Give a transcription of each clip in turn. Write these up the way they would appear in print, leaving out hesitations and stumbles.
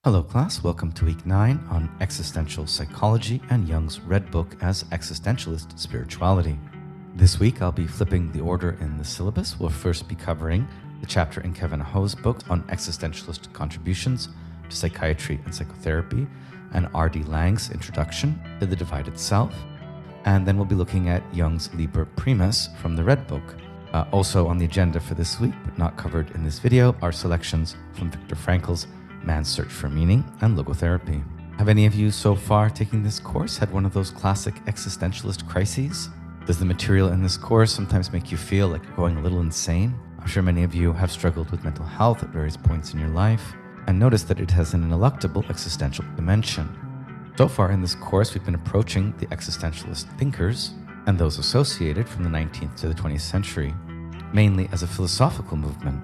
Hello class, welcome to week 9 on existential psychology and Jung's Redbook as existentialist spirituality. This week I'll be flipping the order in the syllabus. We'll first be covering the chapter in Kevin Ho's book on existentialist contributions to psychiatry and psychotherapy and R.D. Laing's introduction to the divided self. And then we'll be looking at Jung's Liber Primus from the Redbook. Also on the agenda for this week, but not covered in this video, are selections from Viktor Frankl's Man's Search for Meaning and Logotherapy. Have any of you so far taking this course had one of those classic existentialist crises? Does the material in this course sometimes make you feel like you're going a little insane? I'm sure many of you have struggled with mental health at various points in your life and noticed that it has an ineluctable existential dimension. So far in this course, we've been approaching the existentialist thinkers and those associated from the 19th to the 20th century, mainly as a philosophical movement.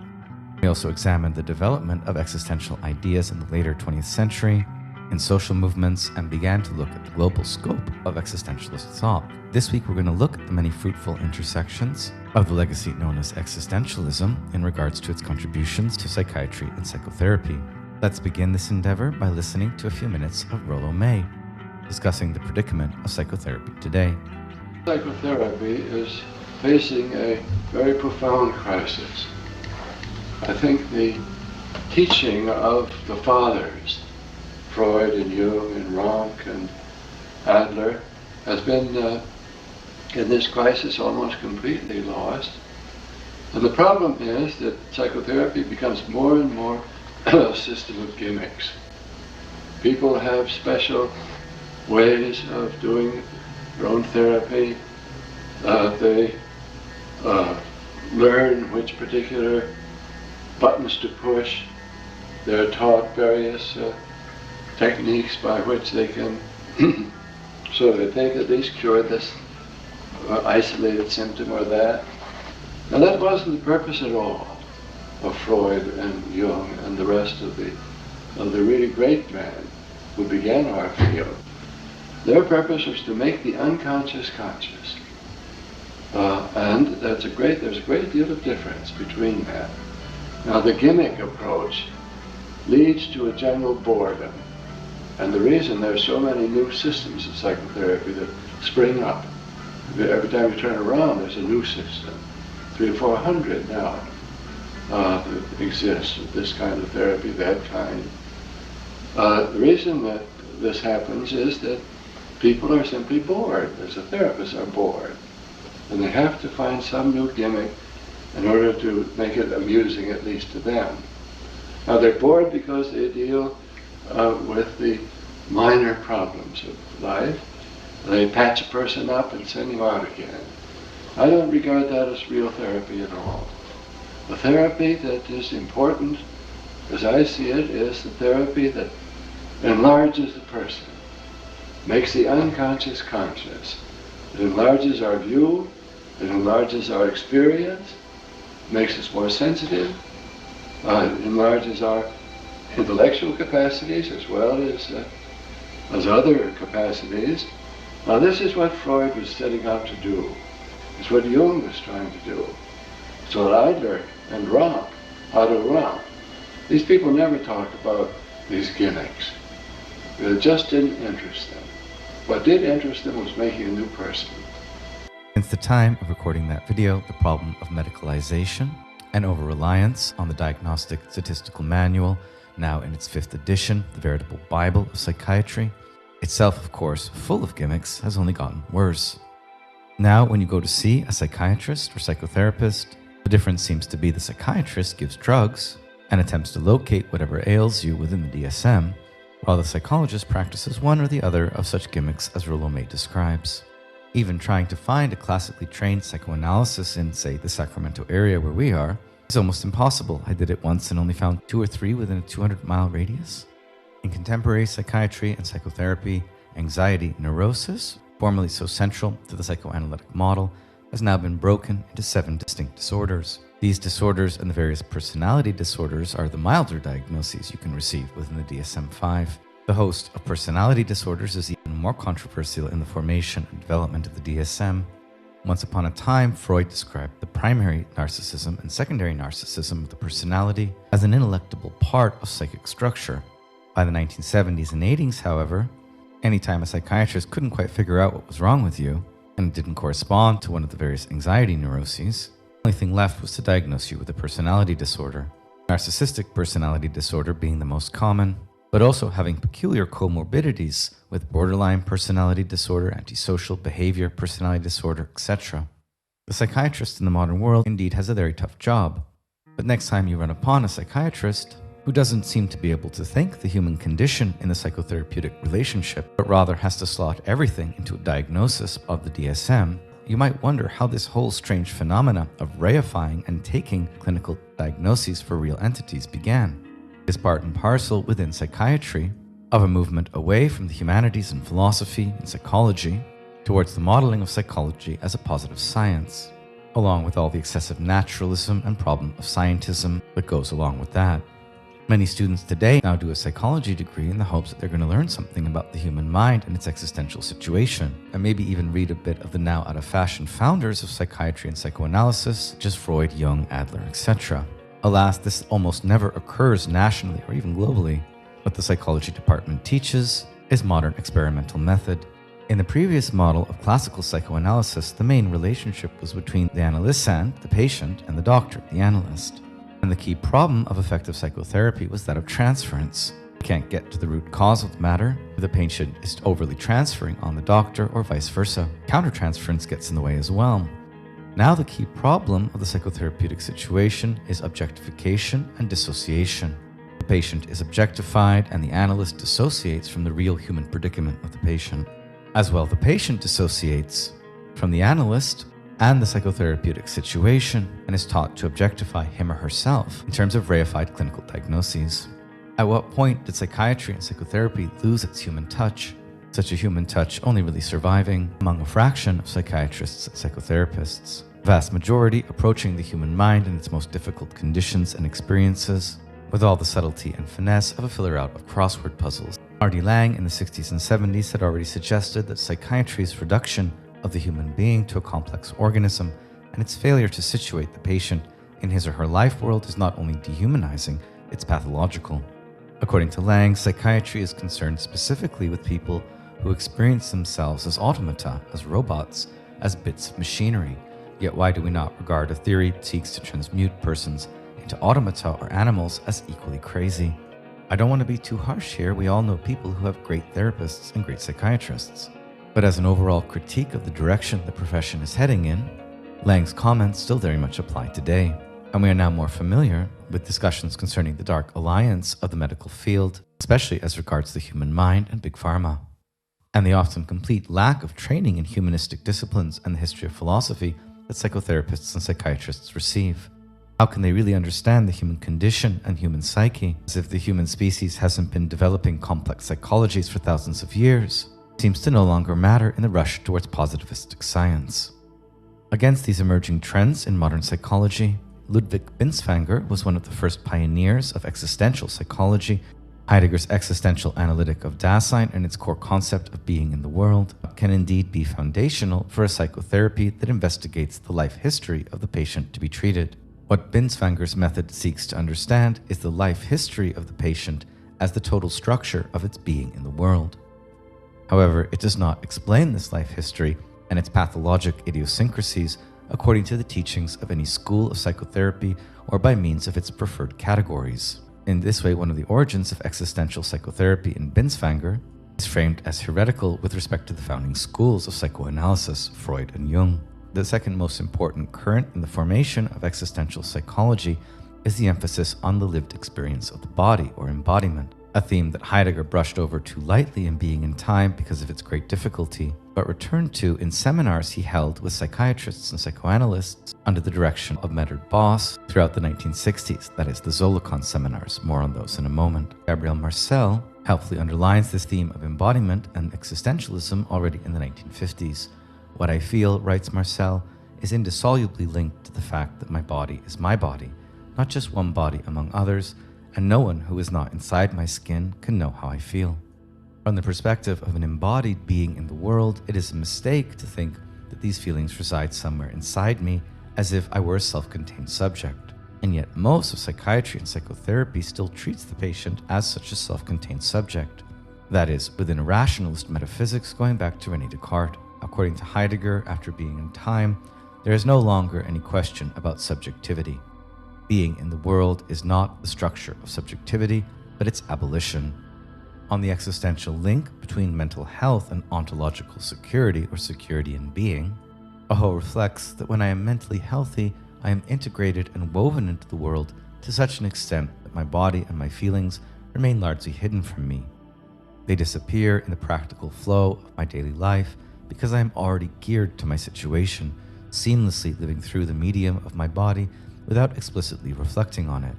We also examined the development of existential ideas in the later 20th century in social movements and began to look at the global scope of existentialist thought. This week, we're going to look at the many fruitful intersections of the legacy known as existentialism in regards to its contributions to psychiatry and psychotherapy. Let's begin this endeavor by listening to a few minutes of Rollo May discussing the predicament of psychotherapy today. Psychotherapy is facing a very profound crisis. I think the teaching of the fathers, Freud and Jung and Rank and Adler, has been in this crisis almost completely lost. And the problem is that psychotherapy becomes more and more a system of gimmicks. People have special ways of doing their own therapy. They learn which particular buttons to push. They're taught various techniques by which they can so that they can at least cure this isolated symptom or that. Now that wasn't the purpose at all of Freud and Jung and the rest of the really great men who began our field. Their purpose was to make the unconscious conscious. And there's a great deal of difference between that. Now the gimmick approach leads to a general boredom. And the reason there's so many new systems of psychotherapy that spring up, every time you turn around there's a new system. 300 or 400 now that exist with this kind of therapy, that kind. The reason that this happens is that people are simply bored. As a therapist are bored. And they have to find some new gimmick in order to make it amusing, at least to them. Now they're bored because they deal with the minor problems of life. They patch a person up and send him out again. I don't regard that as real therapy at all. The therapy that is important, as I see it, is the therapy that enlarges the person, makes the unconscious conscious. It enlarges our view, it enlarges our experience, makes us more sensitive, it enlarges our intellectual capacities as well as other capacities. Now this is what Freud was setting out to do. It's what Jung was trying to do. It's what Adler and Rank, Otto Rank. These people never talk about these gimmicks. It just didn't interest them. What did interest them was making a new person. Since the time of recording that video, the problem of medicalization and over-reliance on the Diagnostic Statistical Manual, now in its 5th edition, the veritable Bible of psychiatry, itself of course full of gimmicks, has only gotten worse. Now when you go to see a psychiatrist or psychotherapist, the difference seems to be the psychiatrist gives drugs and attempts to locate whatever ails you within the DSM, while the psychologist practices one or the other of such gimmicks as Rollo May describes. Even trying to find a classically trained psychoanalysis in, say, the Sacramento area where we are is almost impossible. I did it once and only found 2 or 3 within a 200-mile radius. In contemporary psychiatry and psychotherapy, anxiety neurosis, formerly so central to the psychoanalytic model, has now been broken into 7 distinct disorders. These disorders and the various personality disorders are the milder diagnoses you can receive within the DSM-5. The host of personality disorders is even more controversial in the formation and development of the DSM. Once upon a time, Freud described the primary narcissism and secondary narcissism of the personality as an ineluctable part of psychic structure, By the 1970s and 80s, however, anytime a psychiatrist couldn't quite figure out what was wrong with you, and it didn't correspond to one of the various anxiety neuroses, the only thing left was to diagnose you with a personality disorder. Narcissistic personality disorder being the most common, but also having peculiar comorbidities with borderline personality disorder, antisocial behavior personality disorder, etc. The psychiatrist in the modern world indeed has a very tough job. But next time you run upon a psychiatrist who doesn't seem to be able to think the human condition in the psychotherapeutic relationship, but rather has to slot everything into a diagnosis of the DSM, you might wonder how this whole strange phenomena of reifying and taking clinical diagnoses for real entities began. It is part and parcel within psychiatry of a movement away from the humanities and philosophy and psychology towards the modeling of psychology as a positive science, along with all the excessive naturalism and problem of scientism that goes along with that. Many students today now do a psychology degree in the hopes that they're going to learn something about the human mind and its existential situation, and maybe even read a bit of the now out-of-fashion founders of psychiatry and psychoanalysis, such as Freud, Jung, Adler, etc. Alas, this almost never occurs nationally or even globally. What the psychology department teaches is modern experimental method. In the previous model of classical psychoanalysis, the main relationship was between the analysand, the patient, and the doctor, the analyst. And the key problem of effective psychotherapy was that of transference. You can't get to the root cause of the matter if the patient is overly transferring on the doctor or vice versa. Countertransference gets in the way as well. Now the key problem of the psychotherapeutic situation is objectification and dissociation. The patient is objectified and the analyst dissociates from the real human predicament of the patient. As well, the patient dissociates from the analyst and the psychotherapeutic situation and is taught to objectify him or herself in terms of reified clinical diagnoses. At what point did psychiatry and psychotherapy lose its human touch? Such a human touch only really surviving among a fraction of psychiatrists and psychotherapists, the vast majority approaching the human mind in its most difficult conditions and experiences with all the subtlety and finesse of a filler out of crossword puzzles. R.D. Laing in the 60s and 70s had already suggested that psychiatry's reduction of the human being to a complex organism and its failure to situate the patient in his or her life world is not only dehumanizing, it's pathological. According to Laing, psychiatry is concerned specifically with people who experience themselves as automata, as robots, as bits of machinery. Yet why do we not regard a theory that seeks to transmute persons into automata or animals as equally crazy? I don't want to be too harsh here. We all know people who have great therapists and great psychiatrists. But as an overall critique of the direction the profession is heading in, Laing's comments still very much apply today, and we are now more familiar with discussions concerning the dark alliance of the medical field, especially as regards the human mind and big pharma, and the often complete lack of training in humanistic disciplines and the history of philosophy that psychotherapists and psychiatrists receive. How can they really understand the human condition and human psyche, as if the human species hasn't been developing complex psychologies for thousands of years? Seems to no longer matter in the rush towards positivistic science. Against these emerging trends in modern psychology, Ludwig Binswanger was one of the first pioneers of existential psychology. Heidegger's existential analytic of Dasein and its core concept of being in the world can indeed be foundational for a psychotherapy that investigates the life history of the patient to be treated. What Binswanger's method seeks to understand is the life history of the patient as the total structure of its being in the world. However, it does not explain this life history and its pathologic idiosyncrasies according to the teachings of any school of psychotherapy or by means of its preferred categories. In this way, one of the origins of existential psychotherapy in Binswanger is framed as heretical with respect to the founding schools of psychoanalysis, Freud and Jung. The second most important current in the formation of existential psychology is the emphasis on the lived experience of the body or embodiment, a theme that Heidegger brushed over too lightly in Being in Time because of its great difficulty, but returned to in seminars he held with psychiatrists and psychoanalysts under the direction of Medard Boss throughout the 1960s, that is, the Zolokon seminars. More on those in a moment. Gabriel Marcel helpfully underlines this theme of embodiment and existentialism already in the 1950s. What I feel, writes Marcel, is indissolubly linked to the fact that my body is my body, not just one body among others, and no one who is not inside my skin can know how I feel. From the perspective of an embodied being in the world, it is a mistake to think that these feelings reside somewhere inside me, as if I were a self-contained subject. And yet most of psychiatry and psychotherapy still treats the patient as such a self-contained subject. That is, within a rationalist metaphysics going back to René Descartes. According to Heidegger, after being in time, there is no longer any question about subjectivity. Being in the world is not the structure of subjectivity, but its abolition. On the existential link between mental health and ontological security or security in being, Aho reflects that when I am mentally healthy, I am integrated and woven into the world to such an extent that my body and my feelings remain largely hidden from me. They disappear in the practical flow of my daily life because I am already geared to my situation, seamlessly living through the medium of my body without explicitly reflecting on it.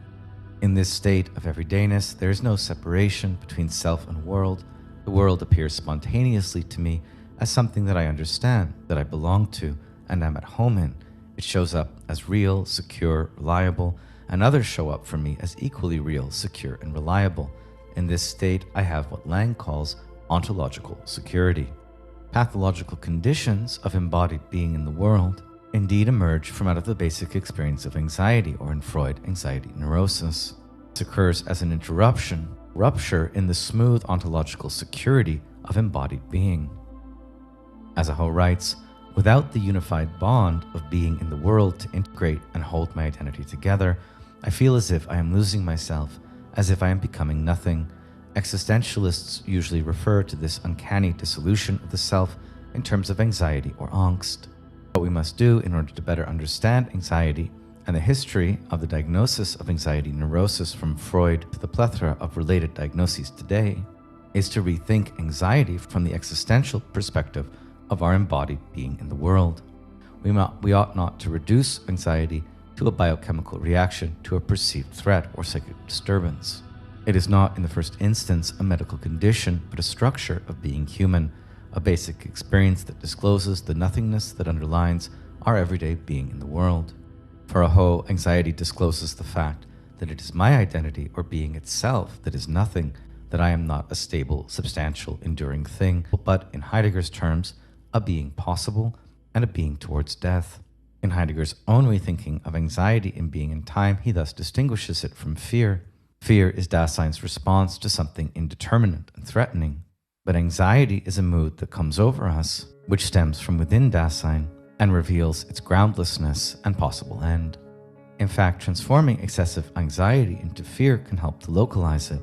In this state of everydayness, there is no separation between self and world. The world appears spontaneously to me as something that I understand, that I belong to, and am at home in. It shows up as real, secure, reliable, and others show up for me as equally real, secure, and reliable. In this state, I have what Lang calls ontological security. Pathological conditions of embodied being in the world indeed emerge from out of the basic experience of anxiety, or in Freud, anxiety neurosis. This occurs as an rupture in the smooth ontological security of embodied being. As Aho writes, without the unified bond of being in the world to integrate and hold my identity together, I feel as if I am losing myself, as if I am becoming nothing. Existentialists usually refer to this uncanny dissolution of the self in terms of anxiety or angst. What we must do in order to better understand anxiety and the history of the diagnosis of anxiety neurosis from Freud to the plethora of related diagnoses today is to rethink anxiety from the existential perspective of our embodied being in the world. We ought not to reduce anxiety to a biochemical reaction to a perceived threat or psychic disturbance. It is not in the first instance a medical condition, but a structure of being human, a basic experience that discloses the nothingness that underlines our everyday being in the world. For Aho, anxiety discloses the fact that it is my identity or being itself that is nothing, that I am not a stable, substantial, enduring thing, but in Heidegger's terms, a being possible and a being towards death. In Heidegger's own rethinking of anxiety in being in time, he thus distinguishes it from fear. Fear is Dasein's response to something indeterminate and threatening. But anxiety is a mood that comes over us, which stems from within Dasein and reveals its groundlessness and possible end. In fact, transforming excessive anxiety into fear can help to localize it.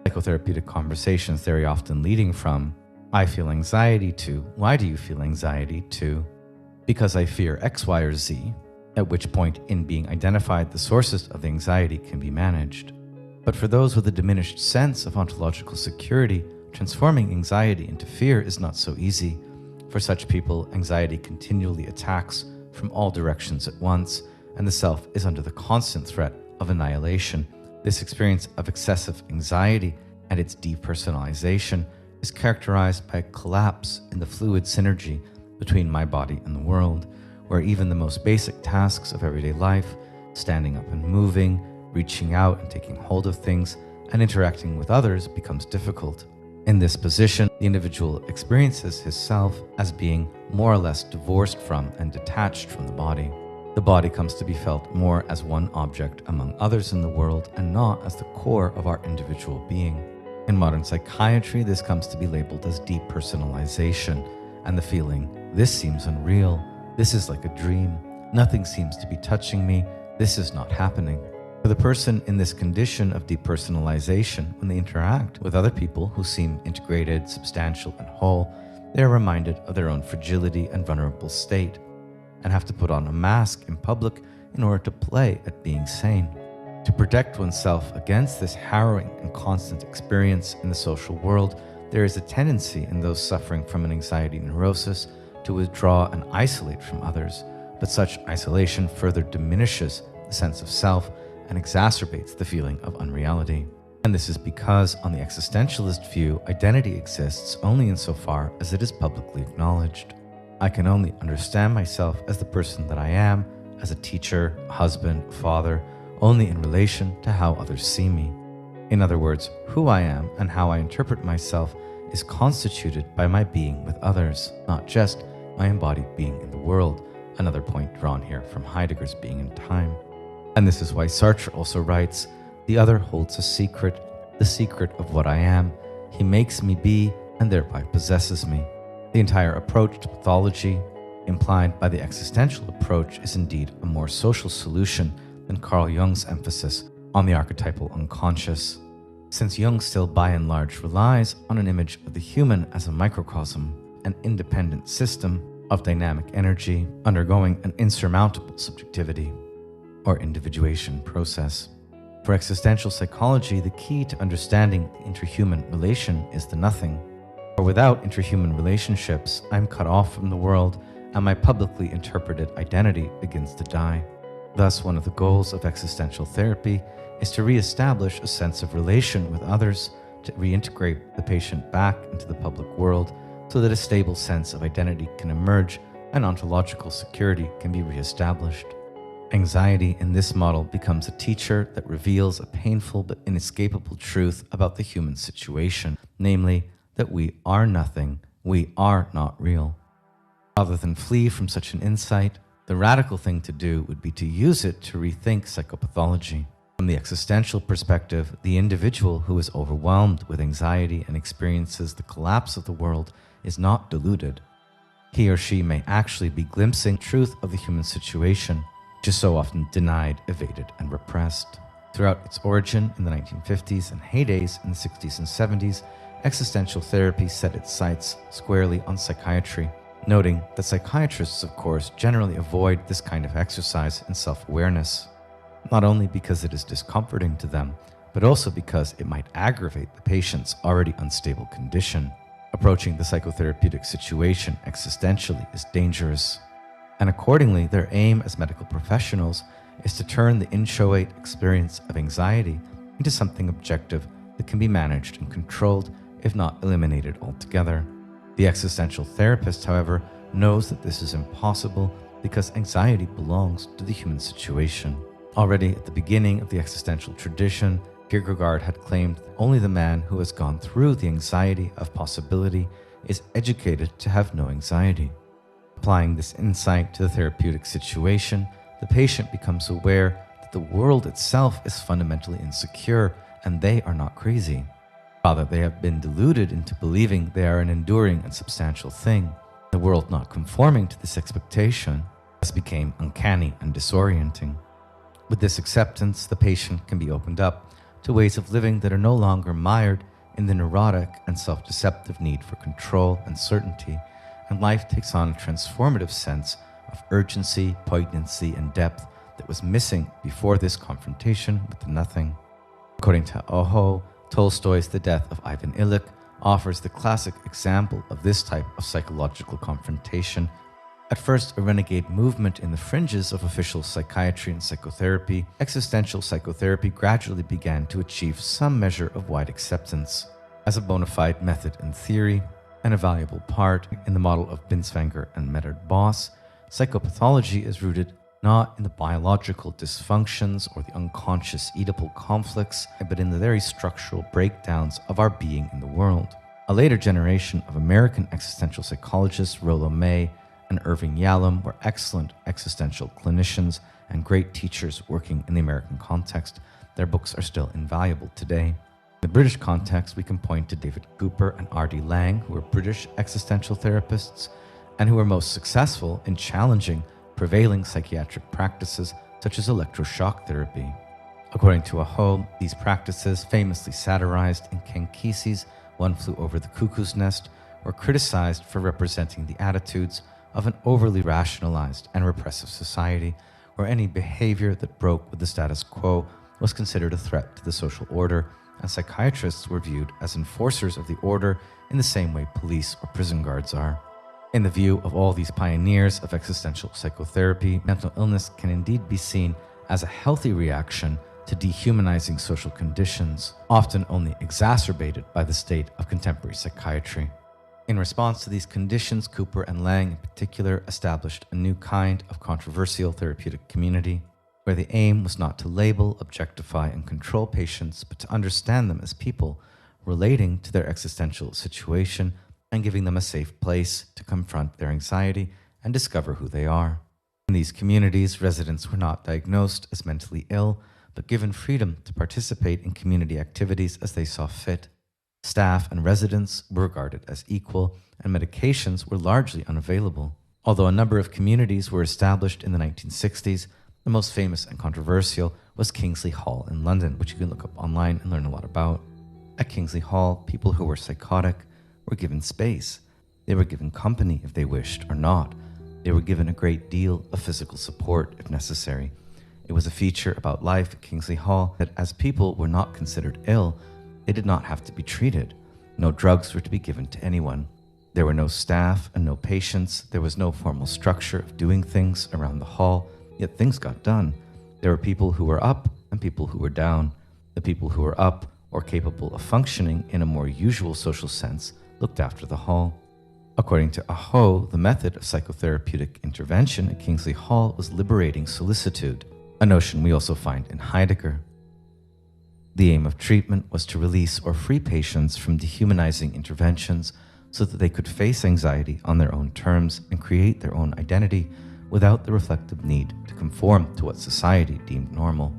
Psychotherapeutic conversations very often leading from, I feel anxiety, to, why do you feel anxiety, to, because I fear X, Y, or Z, at which point in being identified the sources of the anxiety can be managed. But for those with a diminished sense of ontological security, transforming anxiety into fear is not so easy. For such people, anxiety continually attacks from all directions at once, and the self is under the constant threat of annihilation. This experience of excessive anxiety and its depersonalization is characterized by a collapse in the fluid synergy between my body and the world, where even the most basic tasks of everyday life, standing up and moving, reaching out and taking hold of things, and interacting with others becomes difficult. In this position, the individual experiences his self as being more or less divorced from and detached from the body. The body comes to be felt more as one object among others in the world and not as the core of our individual being. In modern psychiatry, this comes to be labeled as depersonalization, and the feeling, this seems unreal, this is like a dream, nothing seems to be touching me, this is not happening. For the person in this condition of depersonalization, when they interact with other people who seem integrated, substantial, and whole, they are reminded of their own fragility and vulnerable state, and have to put on a mask in public in order to play at being sane. To protect oneself against this harrowing and constant experience in the social world, there is a tendency in those suffering from an anxiety neurosis to withdraw and isolate from others, but such isolation further diminishes the sense of self and exacerbates the feeling of unreality. And this is because, on the existentialist view, identity exists only insofar as it is publicly acknowledged. I can only understand myself as the person that I am, as a teacher, husband, father, only in relation to how others see me. In other words, who I am and how I interpret myself is constituted by my being with others, not just my embodied being in the world, another point drawn here from Heidegger's being in time. And this is why Sartre also writes, "The other holds a secret, the secret of what I am. He makes me be and thereby possesses me." The entire approach to pathology, implied by the existential approach, is indeed a more social solution than Carl Jung's emphasis on the archetypal unconscious. Since Jung still by and large relies on an image of the human as a microcosm, an independent system of dynamic energy undergoing an insurmountable subjectivity or individuation process. For existential psychology, the key to understanding the interhuman relation is the nothing. For without interhuman relationships, I am cut off from the world, and my publicly interpreted identity begins to die. Thus, one of the goals of existential therapy is to re-establish a sense of relation with others, to reintegrate the patient back into the public world so that a stable sense of identity can emerge and ontological security can be re-established. Anxiety in this model becomes a teacher that reveals a painful but inescapable truth about the human situation, namely that we are nothing, we are not real. Rather than flee from such an insight, the radical thing to do would be to use it to rethink psychopathology. From the existential perspective, the individual who is overwhelmed with anxiety and experiences the collapse of the world is not deluded. He or she may actually be glimpsing truth of the human situation, which is so often denied, evaded, and repressed. Throughout its origin in the 1950s and heydays in the 60s and 70s, existential therapy set its sights squarely on psychiatry, noting that psychiatrists, of course, generally avoid this kind of exercise in self-awareness, not only because it is discomforting to them, but also because it might aggravate the patient's already unstable condition. Approaching the psychotherapeutic situation existentially is dangerous, and accordingly, their aim as medical professionals is to turn the inchoate experience of anxiety into something objective that can be managed and controlled, if not eliminated altogether. The existential therapist, however, knows that this is impossible because anxiety belongs to the human situation. Already at the beginning of the existential tradition, Kierkegaard had claimed that only the man who has gone through the anxiety of possibility is educated to have no anxiety. Applying this insight to the therapeutic situation, the patient becomes aware that the world itself is fundamentally insecure and they are not crazy. Rather, they have been deluded into believing they are an enduring and substantial thing. The world not conforming to this expectation thus became uncanny and disorienting. With this acceptance, the patient can be opened up to ways of living that are no longer mired in the neurotic and self-deceptive need for control and certainty, and life takes on a transformative sense of urgency, poignancy, and depth that was missing before this confrontation with the nothing. According to Oho, Tolstoy's The Death of Ivan Illich offers the classic example of this type of psychological confrontation. At first a renegade movement in the fringes of official psychiatry and psychotherapy, existential psychotherapy gradually began to achieve some measure of wide acceptance as a bona fide method in theory and a valuable part in the model of Binswanger and Medard-Boss. Psychopathology is rooted not in the biological dysfunctions or the unconscious Oedipal conflicts, but in the very structural breakdowns of our being in the world. A later generation of American existential psychologists, Rollo May and Irving Yalom, were excellent existential clinicians and great teachers working in the American context. Their books are still invaluable today. In the British context, we can point to David Cooper and R.D. Laing, who were British existential therapists and who were most successful in challenging prevailing psychiatric practices such as electroshock therapy. According to Aho, these practices, famously satirized in Ken Kesey's One Flew Over the Cuckoo's Nest, were criticized for representing the attitudes of an overly rationalized and repressive society, where any behavior that broke with the status quo was considered a threat to the social order, and psychiatrists were viewed as enforcers of the order in the same way police or prison guards are. In the view of all these pioneers of existential psychotherapy, mental illness can indeed be seen as a healthy reaction to dehumanizing social conditions, often only exacerbated by the state of contemporary psychiatry. In response to these conditions, Cooper and Laing in particular established a new kind of controversial therapeutic community, where the aim was not to label, objectify, and control patients, but to understand them as people relating to their existential situation and giving them a safe place to confront their anxiety and discover who they are. In these communities, residents were not diagnosed as mentally ill, but given freedom to participate in community activities as they saw fit. Staff and residents were regarded as equal, and medications were largely unavailable. Although a number of communities were established in the 1960s, the most famous and controversial was Kingsley Hall in London, which you can look up online and learn a lot about. At Kingsley Hall, people who were psychotic were given space. They were given company if they wished or not. They were given a great deal of physical support if necessary. It was a feature about life at Kingsley Hall that as people were not considered ill, they did not have to be treated. No drugs were to be given to anyone. There were no staff and no patients. There was no formal structure of doing things around the hall, yet things got done. There were people who were up and people who were down. The people who were up, or capable of functioning in a more usual social sense, looked after the hall. According to Aho, the method of psychotherapeutic intervention at Kingsley Hall was liberating solicitude, a notion we also find in Heidegger. The aim of treatment was to release or free patients from dehumanizing interventions so that they could face anxiety on their own terms and create their own identity without the reflective need to conform to what society deemed normal.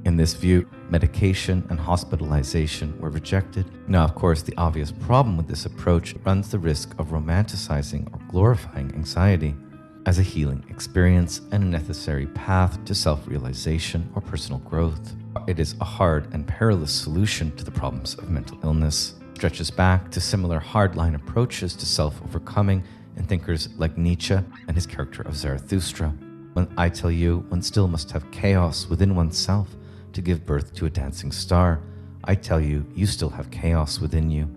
In this view, medication and hospitalization were rejected. Now, of course, the obvious problem with this approach runs the risk of romanticizing or glorifying anxiety as a healing experience and a necessary path to self-realization or personal growth. It is a hard and perilous solution to the problems of mental illness. It stretches back to similar hardline approaches to self-overcoming in thinkers like Nietzsche and his character of Zarathustra. When I tell you one still must have chaos within oneself to give birth to a dancing star, I tell you, you still have chaos within you.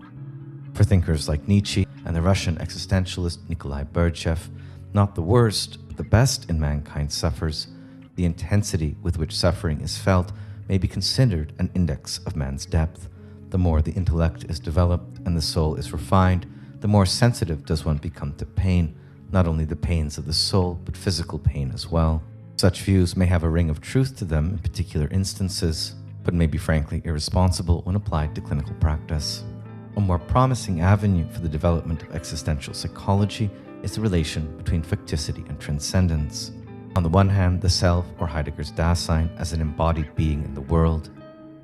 For thinkers like Nietzsche and the Russian existentialist Nikolai Berdyaev, not the worst, but the best in mankind suffers. The intensity with which suffering is felt may be considered an index of man's depth. The more the intellect is developed and the soul is refined, the more sensitive does one become to pain, not only the pains of the soul, but physical pain as well. Such views may have a ring of truth to them in particular instances, but may be frankly irresponsible when applied to clinical practice. A more promising avenue for the development of existential psychology is the relation between facticity and transcendence. On the one hand, the self, or Heidegger's Dasein, as an embodied being in the world,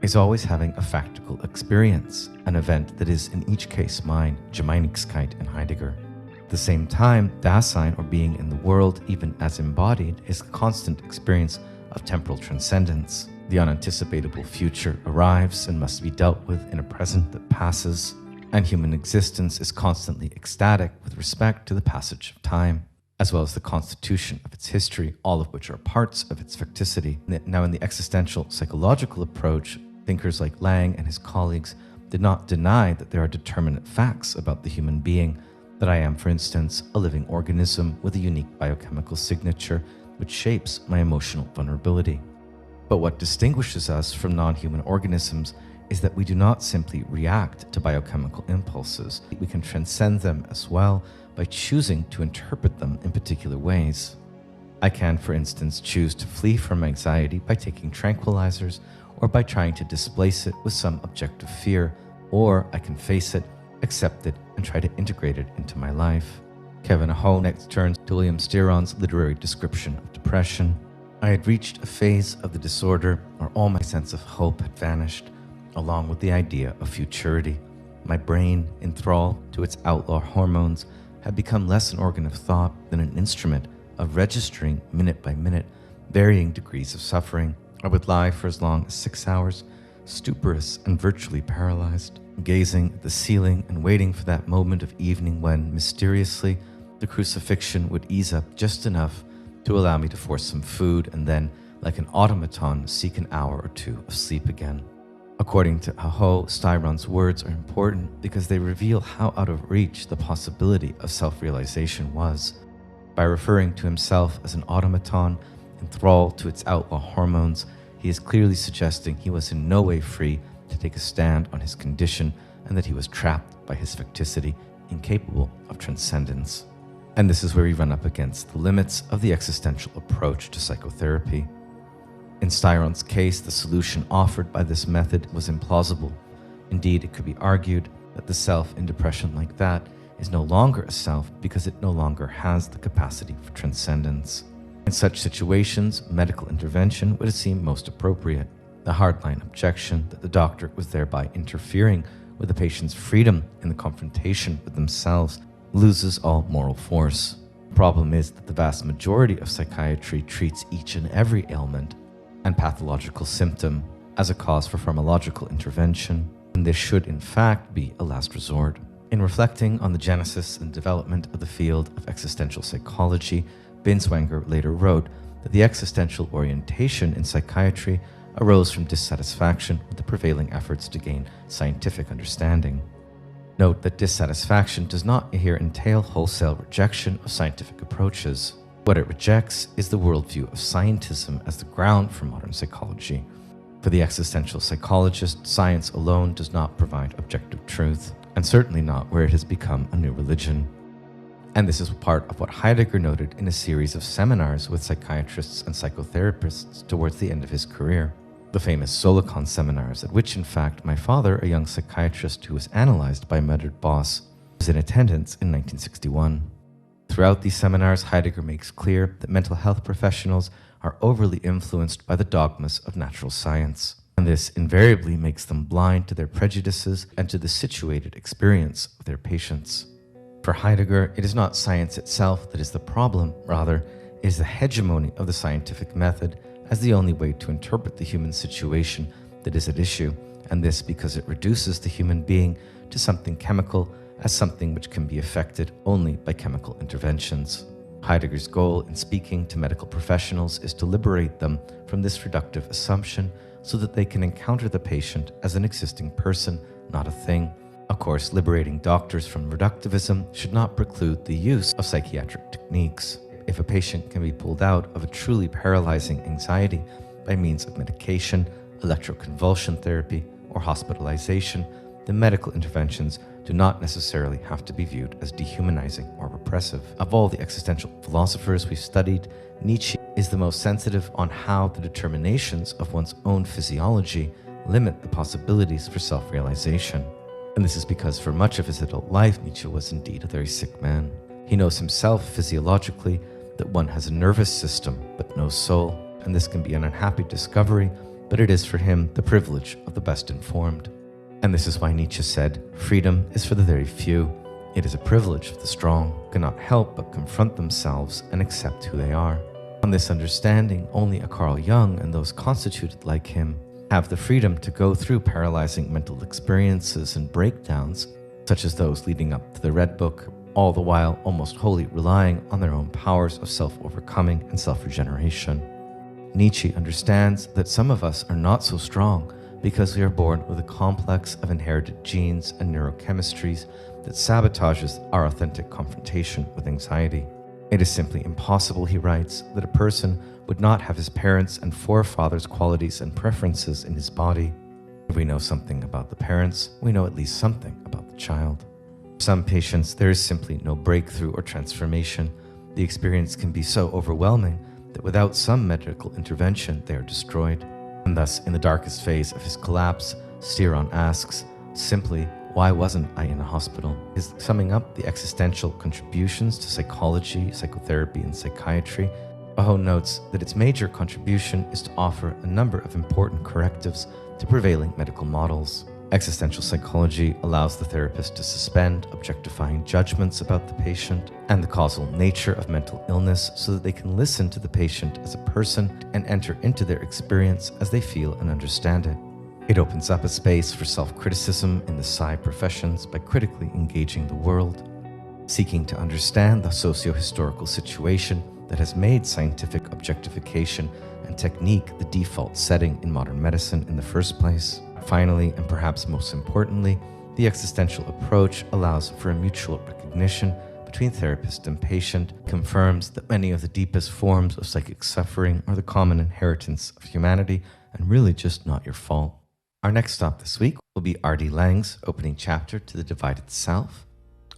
is always having a factical experience, an event that is in each case mine, Gemeinigkeit in Heidegger. At the same time, Dasein, or being in the world, even as embodied, is a constant experience of temporal transcendence. The unanticipatable future arrives and must be dealt with in a present that passes, and human existence is constantly ecstatic with respect to the passage of time, as well as the constitution of its history, all of which are parts of its facticity. Now, in the existential psychological approach, thinkers like Lang and his colleagues did not deny that there are determinate facts about the human being, that I am, for instance, a living organism with a unique biochemical signature which shapes my emotional vulnerability. But what distinguishes us from non-human organisms is that we do not simply react to biochemical impulses. We can transcend them as well by choosing to interpret them in particular ways. I can, for instance, choose to flee from anxiety by taking tranquilizers or by trying to displace it with some objective fear, or I can face it, accept it, and try to integrate it into my life. Kevin Aho next turns to William Styron's literary description of depression. I had reached a phase of the disorder where all my sense of hope had vanished, along with the idea of futurity. My brain, enthralled to its outlaw hormones, had become less an organ of thought than an instrument of registering minute by minute varying degrees of suffering. I would lie for as long as 6 hours, stuporous and virtually paralyzed, gazing at the ceiling and waiting for that moment of evening when, mysteriously, the crucifixion would ease up just enough to allow me to force some food and then, like an automaton, seek an hour or two of sleep again. According to Aho, Styron's words are important because they reveal how out of reach the possibility of self-realization was. By referring to himself as an automaton, enthralled to its outlaw hormones, he is clearly suggesting he was in no way free to take a stand on his condition and that he was trapped by his facticity, incapable of transcendence. And this is where we run up against the limits of the existential approach to psychotherapy. In Styron's case, the solution offered by this method was implausible. Indeed, it could be argued that the self in depression like that is no longer a self because it no longer has the capacity for transcendence. In such situations, medical intervention would seem most appropriate. The hardline objection that the doctor was thereby interfering with the patient's freedom in the confrontation with themselves loses all moral force. The problem is that the vast majority of psychiatry treats each and every ailment and pathological symptom as a cause for pharmacological intervention, and this should in fact be a last resort. In reflecting on the genesis and development of the field of existential psychology, Binswanger later wrote that the existential orientation in psychiatry arose from dissatisfaction with the prevailing efforts to gain scientific understanding. Note that dissatisfaction does not here entail wholesale rejection of scientific approaches. What it rejects is the worldview of scientism as the ground for modern psychology. For the existential psychologist, science alone does not provide objective truth, and certainly not where it has become a new religion. And this is part of what Heidegger noted in a series of seminars with psychiatrists and psychotherapists towards the end of his career. The famous Solocon seminars, at which in fact my father, a young psychiatrist who was analyzed by Medard Boss, was in attendance in 1961. Throughout these seminars, Heidegger makes clear that mental health professionals are overly influenced by the dogmas of natural science, and this invariably makes them blind to their prejudices and to the situated experience of their patients. For Heidegger, it is not science itself that is the problem, rather, it is the hegemony of the scientific method as the only way to interpret the human situation that is at issue, and this because it reduces the human being to something chemical as something which can be affected only by chemical interventions. Heidegger's goal in speaking to medical professionals is to liberate them from this reductive assumption so that they can encounter the patient as an existing person, not a thing. Of course, liberating doctors from reductivism should not preclude the use of psychiatric techniques. If a patient can be pulled out of a truly paralyzing anxiety by means of medication, electroconvulsion therapy, or hospitalization, then medical interventions do not necessarily have to be viewed as dehumanizing or repressive. Of all the existential philosophers we've studied, Nietzsche is the most sensitive on how the determinations of one's own physiology limit the possibilities for self-realization. And this is because for much of his adult life, Nietzsche was indeed a very sick man. He knows himself physiologically that one has a nervous system but no soul, and this can be an unhappy discovery, but it is for him the privilege of the best informed. And this is why Nietzsche said, freedom is for the very few. It is a privilege of the strong, who cannot help but confront themselves and accept who they are. On this understanding, only a Carl Jung and those constituted like him have the freedom to go through paralyzing mental experiences and breakdowns, such as those leading up to the Redbook, all the while almost wholly relying on their own powers of self-overcoming and self-regeneration. Nietzsche understands that some of us are not so strong because we are born with a complex of inherited genes and neurochemistries that sabotages our authentic confrontation with anxiety. It is simply impossible, he writes, that a person would not have his parents' and forefathers' qualities and preferences in his body. If we know something about the parents, we know at least something about the child. For some patients, there is simply no breakthrough or transformation. The experience can be so overwhelming that without some medical intervention, they are destroyed. And thus, in the darkest phase of his collapse, Styron asks, simply, why wasn't I in a hospital? Is summing up the existential contributions to psychology, psychotherapy, and psychiatry, Aho notes that its major contribution is to offer a number of important correctives to prevailing medical models. Existential psychology allows the therapist to suspend objectifying judgments about the patient and the causal nature of mental illness so that they can listen to the patient as a person and enter into their experience as they feel and understand it. It opens up a space for self-criticism in the PSY professions by critically engaging the world, seeking to understand the socio-historical situation that has made scientific objectification and technique the default setting in modern medicine in the first place. Finally, and perhaps most importantly, the existential approach allows for a mutual recognition between therapist and patient, confirms that many of the deepest forms of psychic suffering are the common inheritance of humanity and really just not your fault. Our next stop this week will be R.D. Laing's opening chapter to The Divided Self,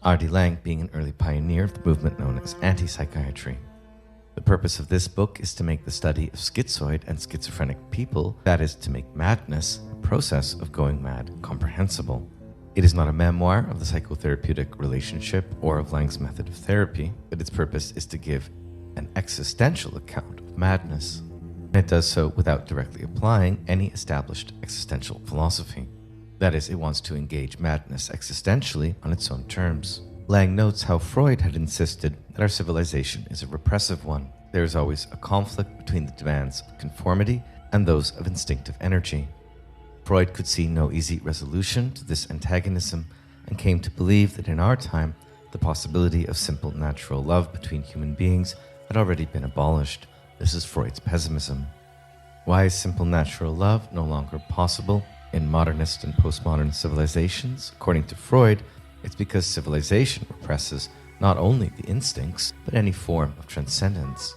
R.D. Laing being an early pioneer of the movement known as anti-psychiatry. The purpose of this book is to make the study of schizoid and schizophrenic people, that is, to make madness, the process of going mad, comprehensible. It is not a memoir of the psychotherapeutic relationship or of Laing's method of therapy, but its purpose is to give an existential account of madness. And it does so without directly applying any established existential philosophy. That is, it wants to engage madness existentially on its own terms. Lang notes how Freud had insisted that our civilization is a repressive one. There is always a conflict between the demands of conformity and those of instinctive energy. Freud could see no easy resolution to this antagonism and came to believe that in our time, the possibility of simple natural love between human beings had already been abolished. This is Freud's pessimism. Why is simple natural love no longer possible in modernist and postmodern civilizations? According to Freud, it's because civilization represses not only the instincts, but any form of transcendence.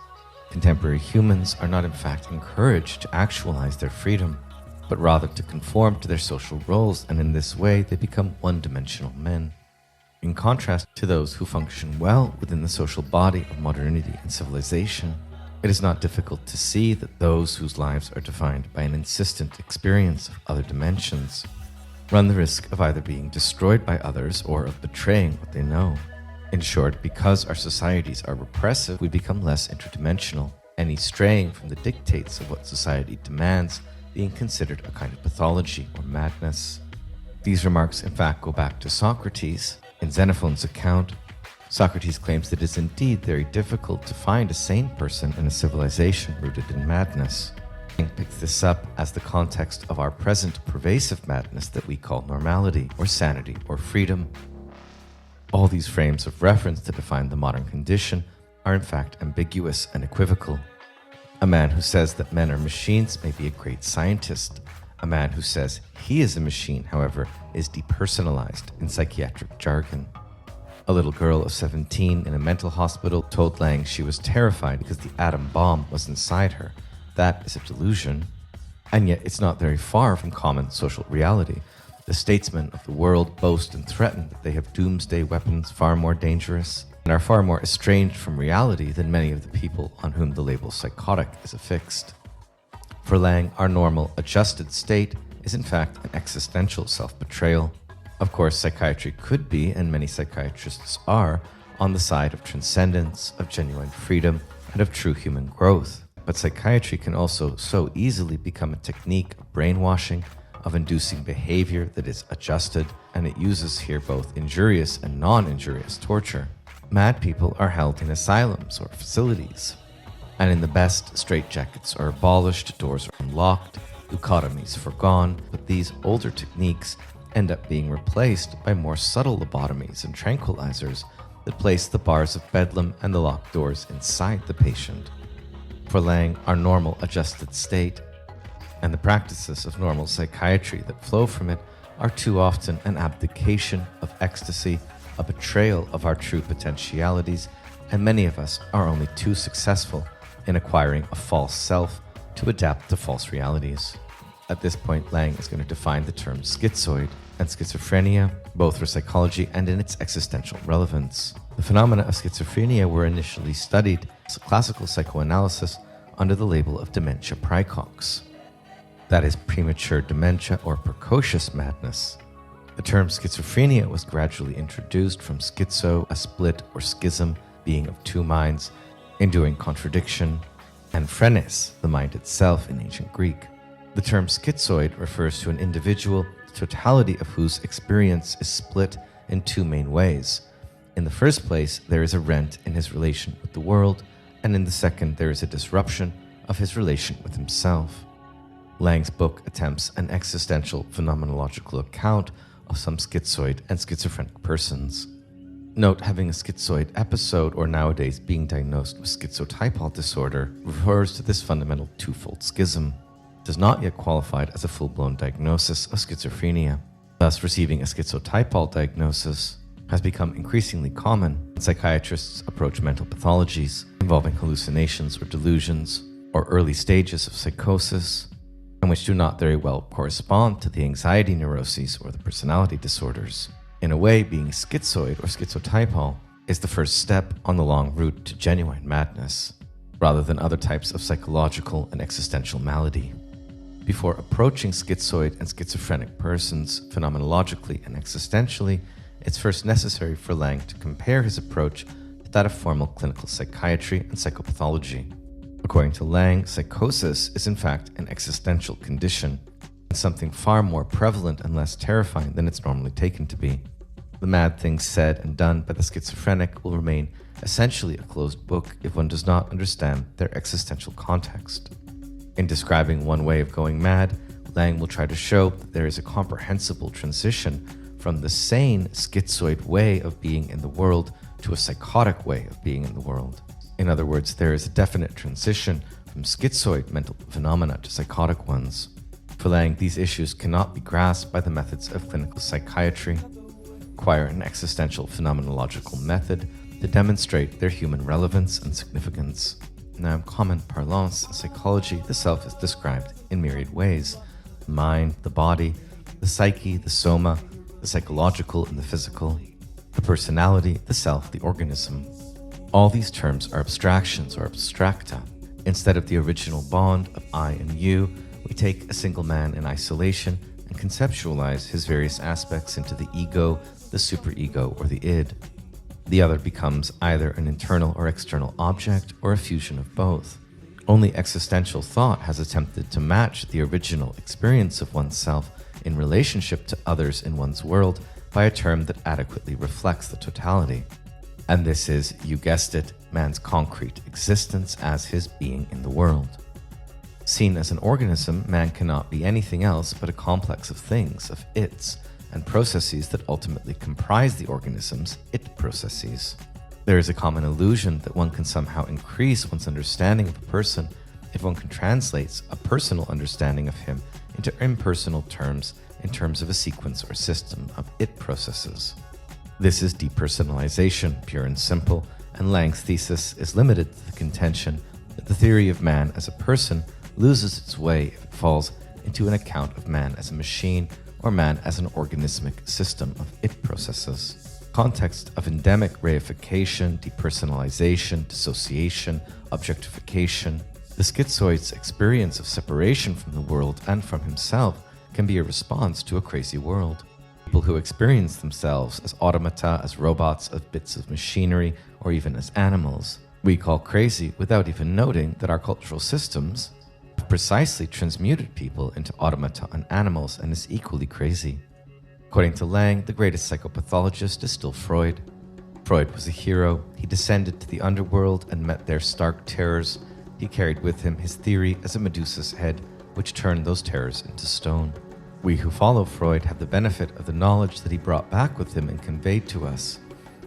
Contemporary humans are not in fact encouraged to actualize their freedom, but rather to conform to their social roles, and in this way they become one-dimensional men. In contrast to those who function well within the social body of modernity and civilization, it is not difficult to see that those whose lives are defined by an insistent experience of other dimensions run the risk of either being destroyed by others or of betraying what they know. In short, because our societies are repressive, we become less interdimensional, any straying from the dictates of what society demands being considered a kind of pathology or madness. These remarks in fact go back to Socrates. In Xenophon's account, Socrates claims that it is indeed very difficult to find a sane person in a civilization rooted in madness. Jung picks this up as the context of our present pervasive madness that we call normality or sanity or freedom. All these frames of reference to define the modern condition are in fact ambiguous and equivocal. A man who says that men are machines may be a great scientist. A man who says he is a machine, however, is depersonalized in psychiatric jargon. A little girl of 17 in a mental hospital told Lang she was terrified because the atom bomb was inside her. That is a delusion. And yet it's not very far from common social reality. The statesmen of the world boast and threaten that they have doomsday weapons far more dangerous and are far more estranged from reality than many of the people on whom the label psychotic is affixed. For Lang, our normal, adjusted state is in fact an existential self-betrayal. Of course, psychiatry could be, and many psychiatrists are, on the side of transcendence, of genuine freedom, and of true human growth. But psychiatry can also so easily become a technique of brainwashing, of inducing behavior that is adjusted, and it uses here both injurious and non-injurious torture. Mad people are held in asylums or facilities, and in the best, straitjackets are abolished, doors are unlocked, leucotomies forgone, but these older techniques end up being replaced by more subtle lobotomies and tranquilizers that place the bars of bedlam and the locked doors inside the patient. For Lang, our normal adjusted state and the practices of normal psychiatry that flow from it are too often an abdication of ecstasy, a betrayal of our true potentialities, and many of us are only too successful in acquiring a false self to adapt to false realities. At this point, Lang is going to define the term schizoid and schizophrenia, both for psychology and in its existential relevance. The phenomena of schizophrenia were initially studied as classical psychoanalysis under the label of dementia praecox. That is premature dementia or precocious madness. The term schizophrenia was gradually introduced from schizo, a split or schism, being of two minds, enduring contradiction, and phrenes, the mind itself in ancient Greek. The term schizoid refers to an individual, the totality of whose experience is split in two main ways. In the first place, there is a rent in his relation with the world, and in the second, there is a disruption of his relation with himself. Lang's book attempts an existential phenomenological account of some schizoid and schizophrenic persons. Note, having a schizoid episode, or nowadays being diagnosed with schizotypal disorder, refers to this fundamental twofold schism. It is not yet qualified as a full-blown diagnosis of schizophrenia. Thus, receiving a schizotypal diagnosis has become increasingly common when psychiatrists approach mental pathologies involving hallucinations or delusions, or early stages of psychosis, and which do not very well correspond to the anxiety neuroses or the personality disorders. In a way, being schizoid or schizotypal is the first step on the long route to genuine madness, rather than other types of psychological and existential malady. Before approaching schizoid and schizophrenic persons phenomenologically and existentially, it's first necessary for Lang to compare his approach to that of formal clinical psychiatry and psychopathology. According to Lang, psychosis is in fact an existential condition, and something far more prevalent and less terrifying than it's normally taken to be. The mad things said and done by the schizophrenic will remain essentially a closed book if one does not understand their existential context. In describing one way of going mad, Lang will try to show that there is a comprehensible transition from the sane schizoid way of being in the world to a psychotic way of being in the world. In other words, there is a definite transition from schizoid mental phenomena to psychotic ones. For Lang, these issues cannot be grasped by the methods of clinical psychiatry, require an existential phenomenological method to demonstrate their human relevance and significance. Now, in common parlance, in psychology, the self is described in myriad ways: the mind, the body, the psyche, the soma, the psychological and the physical, the personality, the self, the organism. All these terms are abstractions or abstracta. Instead of the original bond of I and you, we take a single man in isolation and conceptualize his various aspects into the ego, the superego, or the id. The other becomes either an internal or external object or a fusion of both. Only existential thought has attempted to match the original experience of oneself in relationship to others in one's world by a term that adequately reflects the totality. And this is, you guessed it, man's concrete existence as his being in the world. Seen as an organism, man cannot be anything else but a complex of things, of its, and processes that ultimately comprise the organism's it processes. There is a common illusion that one can somehow increase one's understanding of a person if one can translate a personal understanding of him into impersonal terms in terms of a sequence or system of it processes. This is depersonalization, pure and simple, and Lang's thesis is limited to the contention that the theory of man as a person loses its way if it falls into an account of man as a machine or man as an organismic system of it processes. Context of endemic reification, depersonalization, dissociation, objectification. The schizoid's experience of separation from the world and from himself can be a response to a crazy world. People who experience themselves as automata, as robots, as bits of machinery, or even as animals, we call crazy without even noting that our cultural systems have precisely transmuted people into automata and animals and is equally crazy. According to Lang, the greatest psychopathologist is still Freud. Freud was a hero. He descended to the underworld and met their stark terrors. He carried with him his theory as a Medusa's head, which turned those terrors into stone. We who follow Freud have the benefit of the knowledge that he brought back with him and conveyed to us.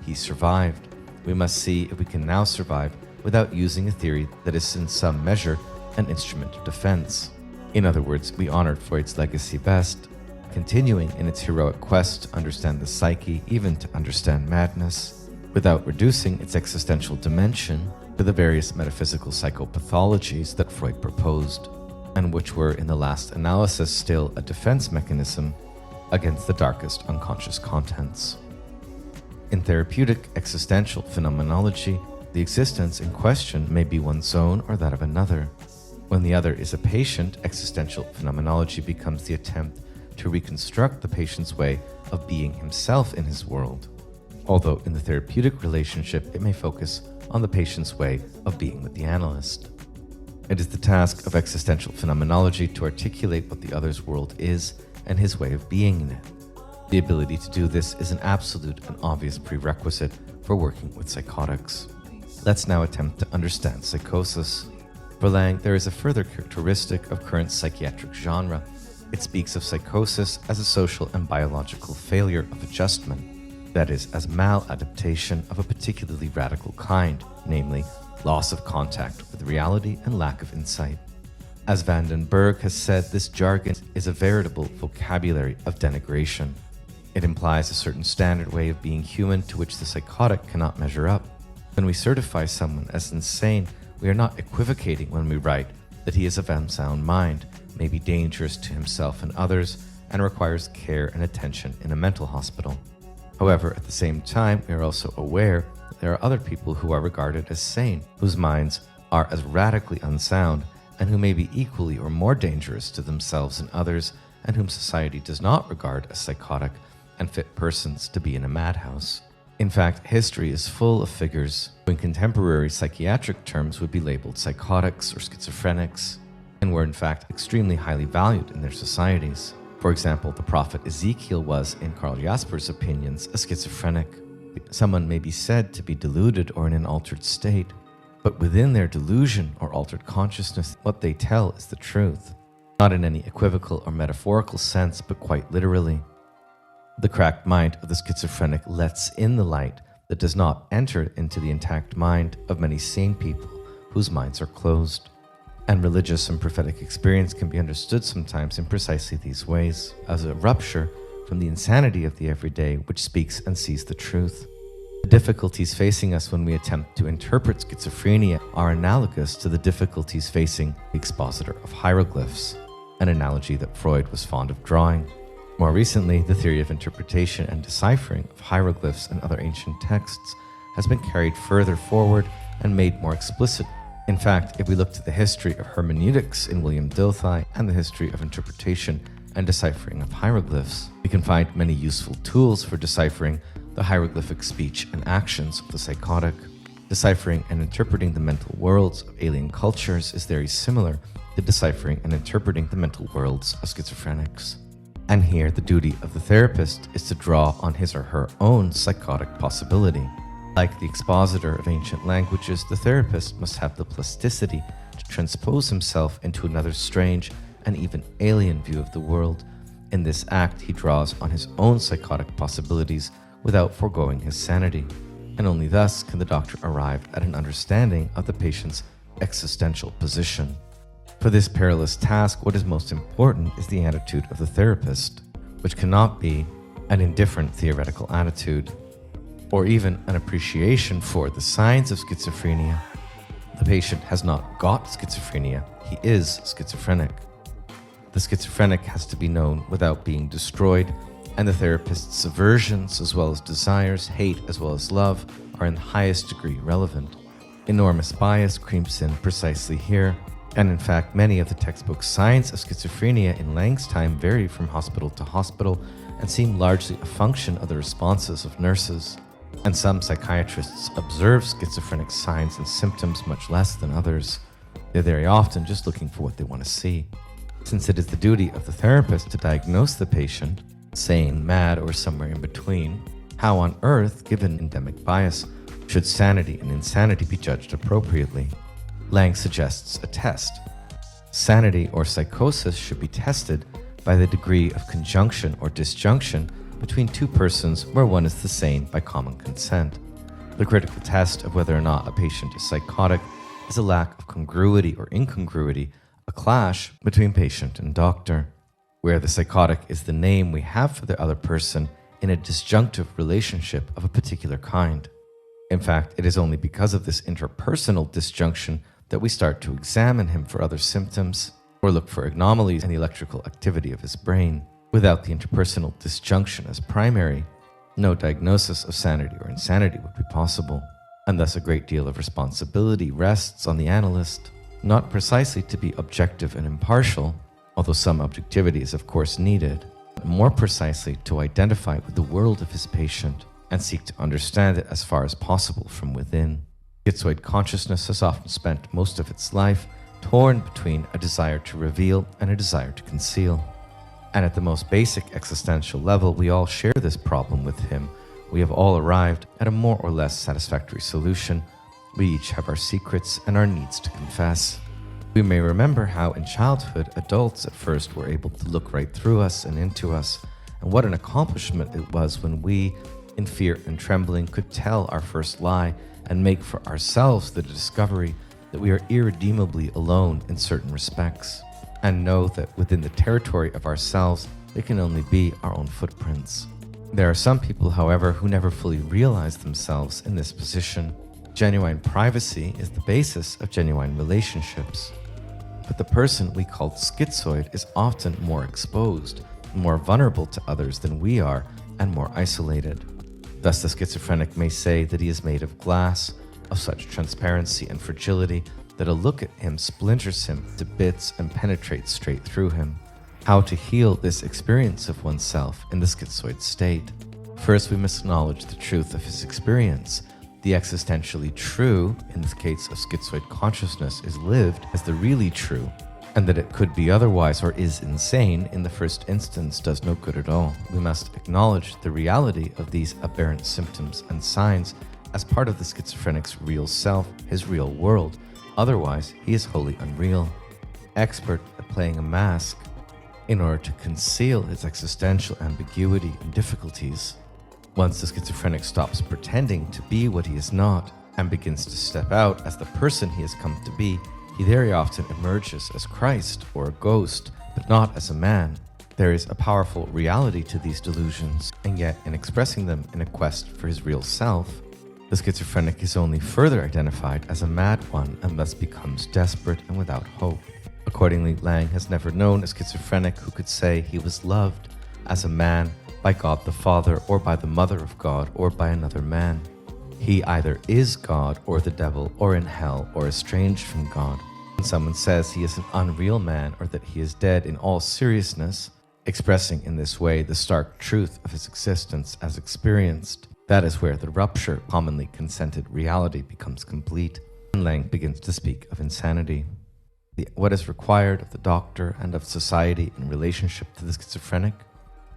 He survived. We must see if we can now survive without using a theory that is in some measure an instrument of defense. In other words, we honored Freud's legacy best, continuing in its heroic quest to understand the psyche, even to understand madness, without reducing its existential dimension to the various metaphysical psychopathologies that Freud proposed, and which were in the last analysis still a defense mechanism against the darkest unconscious contents. In therapeutic existential phenomenology, the existence in question may be one's own or that of another. When the other is a patient, existential phenomenology becomes the attempt to reconstruct the patient's way of being himself in his world, although in the therapeutic relationship it may focus on the patient's way of being with the analyst. It is the task of existential phenomenology to articulate what the other's world is and his way of being in it. The ability to do this is an absolute and obvious prerequisite for working with psychotics. Let's now attempt to understand psychosis. For Lang, there is a further characteristic of current psychiatric genre. It speaks of psychosis as a social and biological failure of adjustment, that is, as maladaptation of a particularly radical kind, namely, loss of contact with reality and lack of insight. As Van den Berg has said, this jargon is a veritable vocabulary of denigration. It implies a certain standard way of being human to which the psychotic cannot measure up. When we certify someone as insane, we are not equivocating when we write that he is of unsound mind, may be dangerous to himself and others, and requires care and attention in a mental hospital. However, at the same time, we are also aware that there are other people who are regarded as sane, whose minds are as radically unsound, and who may be equally or more dangerous to themselves and others, and whom society does not regard as psychotic and fit persons to be in a madhouse. In fact, history is full of figures who in contemporary psychiatric terms would be labeled psychotics or schizophrenics, and were in fact extremely highly valued in their societies. For example, the prophet Ezekiel was, in Karl Jasper's opinions, a schizophrenic. Someone may be said to be deluded or in an altered state, but within their delusion or altered consciousness, what they tell is the truth, not in any equivocal or metaphorical sense, but quite literally. The cracked mind of the schizophrenic lets in the light that does not enter into the intact mind of many sane people whose minds are closed. And religious and prophetic experience can be understood sometimes in precisely these ways, as a rupture from the insanity of the everyday which speaks and sees the truth. The difficulties facing us when we attempt to interpret schizophrenia are analogous to the difficulties facing the expositor of hieroglyphs, an analogy that Freud was fond of drawing. More recently, the theory of interpretation and deciphering of hieroglyphs and other ancient texts has been carried further forward and made more explicit. In fact, if we look to the history of hermeneutics in William Dilthey and the history of interpretation and deciphering of hieroglyphs, we can find many useful tools for deciphering the hieroglyphic speech and actions of the psychotic. Deciphering and interpreting the mental worlds of alien cultures is very similar to deciphering and interpreting the mental worlds of schizophrenics. And here, the duty of the therapist is to draw on his or her own psychotic possibility. Like the expositor of ancient languages, the therapist must have the plasticity to transpose himself into another strange and even alien view of the world. In this act, he draws on his own psychotic possibilities without foregoing his sanity, and only thus can the doctor arrive at an understanding of the patient's existential position. For this perilous task, what is most important is the attitude of the therapist, which cannot be an indifferent theoretical attitude, or even an appreciation for the signs of schizophrenia. The patient has not got schizophrenia, he is schizophrenic. The schizophrenic has to be known without being destroyed, and the therapist's aversions as well as desires, hate as well as love, are in the highest degree relevant. Enormous bias creeps in precisely here, and in fact many of the textbook signs of schizophrenia in Lang's time vary from hospital to hospital and seem largely a function of the responses of nurses. And some psychiatrists observe schizophrenic signs and symptoms much less than others. They're very often just looking for what they want to see. Since it is the duty of the therapist to diagnose the patient, sane, mad, or somewhere in between, how on earth, given endemic bias, should sanity and insanity be judged appropriately? Lang suggests a test. Sanity or psychosis should be tested by the degree of conjunction or disjunction between two persons where one is the sane by common consent. The critical test of whether or not a patient is psychotic is a lack of congruity or incongruity, a clash between patient and doctor, where the psychotic is the name we have for the other person in a disjunctive relationship of a particular kind. In fact, it is only because of this interpersonal disjunction that we start to examine him for other symptoms or look for anomalies in the electrical activity of his brain. Without the interpersonal disjunction as primary, no diagnosis of sanity or insanity would be possible, and thus a great deal of responsibility rests on the analyst, not precisely to be objective and impartial, although some objectivity is of course needed, but more precisely to identify with the world of his patient and seek to understand it as far as possible from within. Schizoid consciousness has often spent most of its life torn between a desire to reveal and a desire to conceal. And at the most basic existential level, we all share this problem with him. We have all arrived at a more or less satisfactory solution. We each have our secrets and our needs to confess. We may remember how in childhood, adults at first were able to look right through us and into us, and what an accomplishment it was when we, in fear and trembling, could tell our first lie and make for ourselves the discovery that we are irredeemably alone in certain respects, and know that within the territory of ourselves, they can only be our own footprints. There are some people, however, who never fully realize themselves in this position. Genuine privacy is the basis of genuine relationships. But the person we call schizoid is often more exposed, more vulnerable to others than we are, and more isolated. Thus, the schizophrenic may say that he is made of glass, of such transparency and fragility that a look at him splinters him to bits and penetrates straight through him. How to heal this experience of oneself in the schizoid state? First, we must acknowledge the truth of his experience. The existentially true, in the case of schizoid consciousness, is lived as the really true, and that it could be otherwise or is insane in the first instance does no good at all. We must acknowledge the reality of these aberrant symptoms and signs as part of the schizophrenic's real self, his real world. Otherwise, he is wholly unreal, expert at playing a mask in order to conceal his existential ambiguity and difficulties. Once the schizophrenic stops pretending to be what he is not and begins to step out as the person he has come to be, he very often emerges as Christ or a ghost, but not as a man. There is a powerful reality to these delusions, and yet in expressing them in a quest for his real self, the schizophrenic is only further identified as a mad one and thus becomes desperate and without hope. Accordingly, Lang has never known a schizophrenic who could say he was loved as a man by God the Father or by the Mother of God or by another man. He either is God or the devil or in hell or estranged from God. When someone says he is an unreal man or that he is dead in all seriousness, expressing in this way the stark truth of his existence as experienced, that is where the rupture, commonly consented reality, becomes complete, and Lang begins to speak of insanity. What is required of the doctor and of society in relationship to the schizophrenic?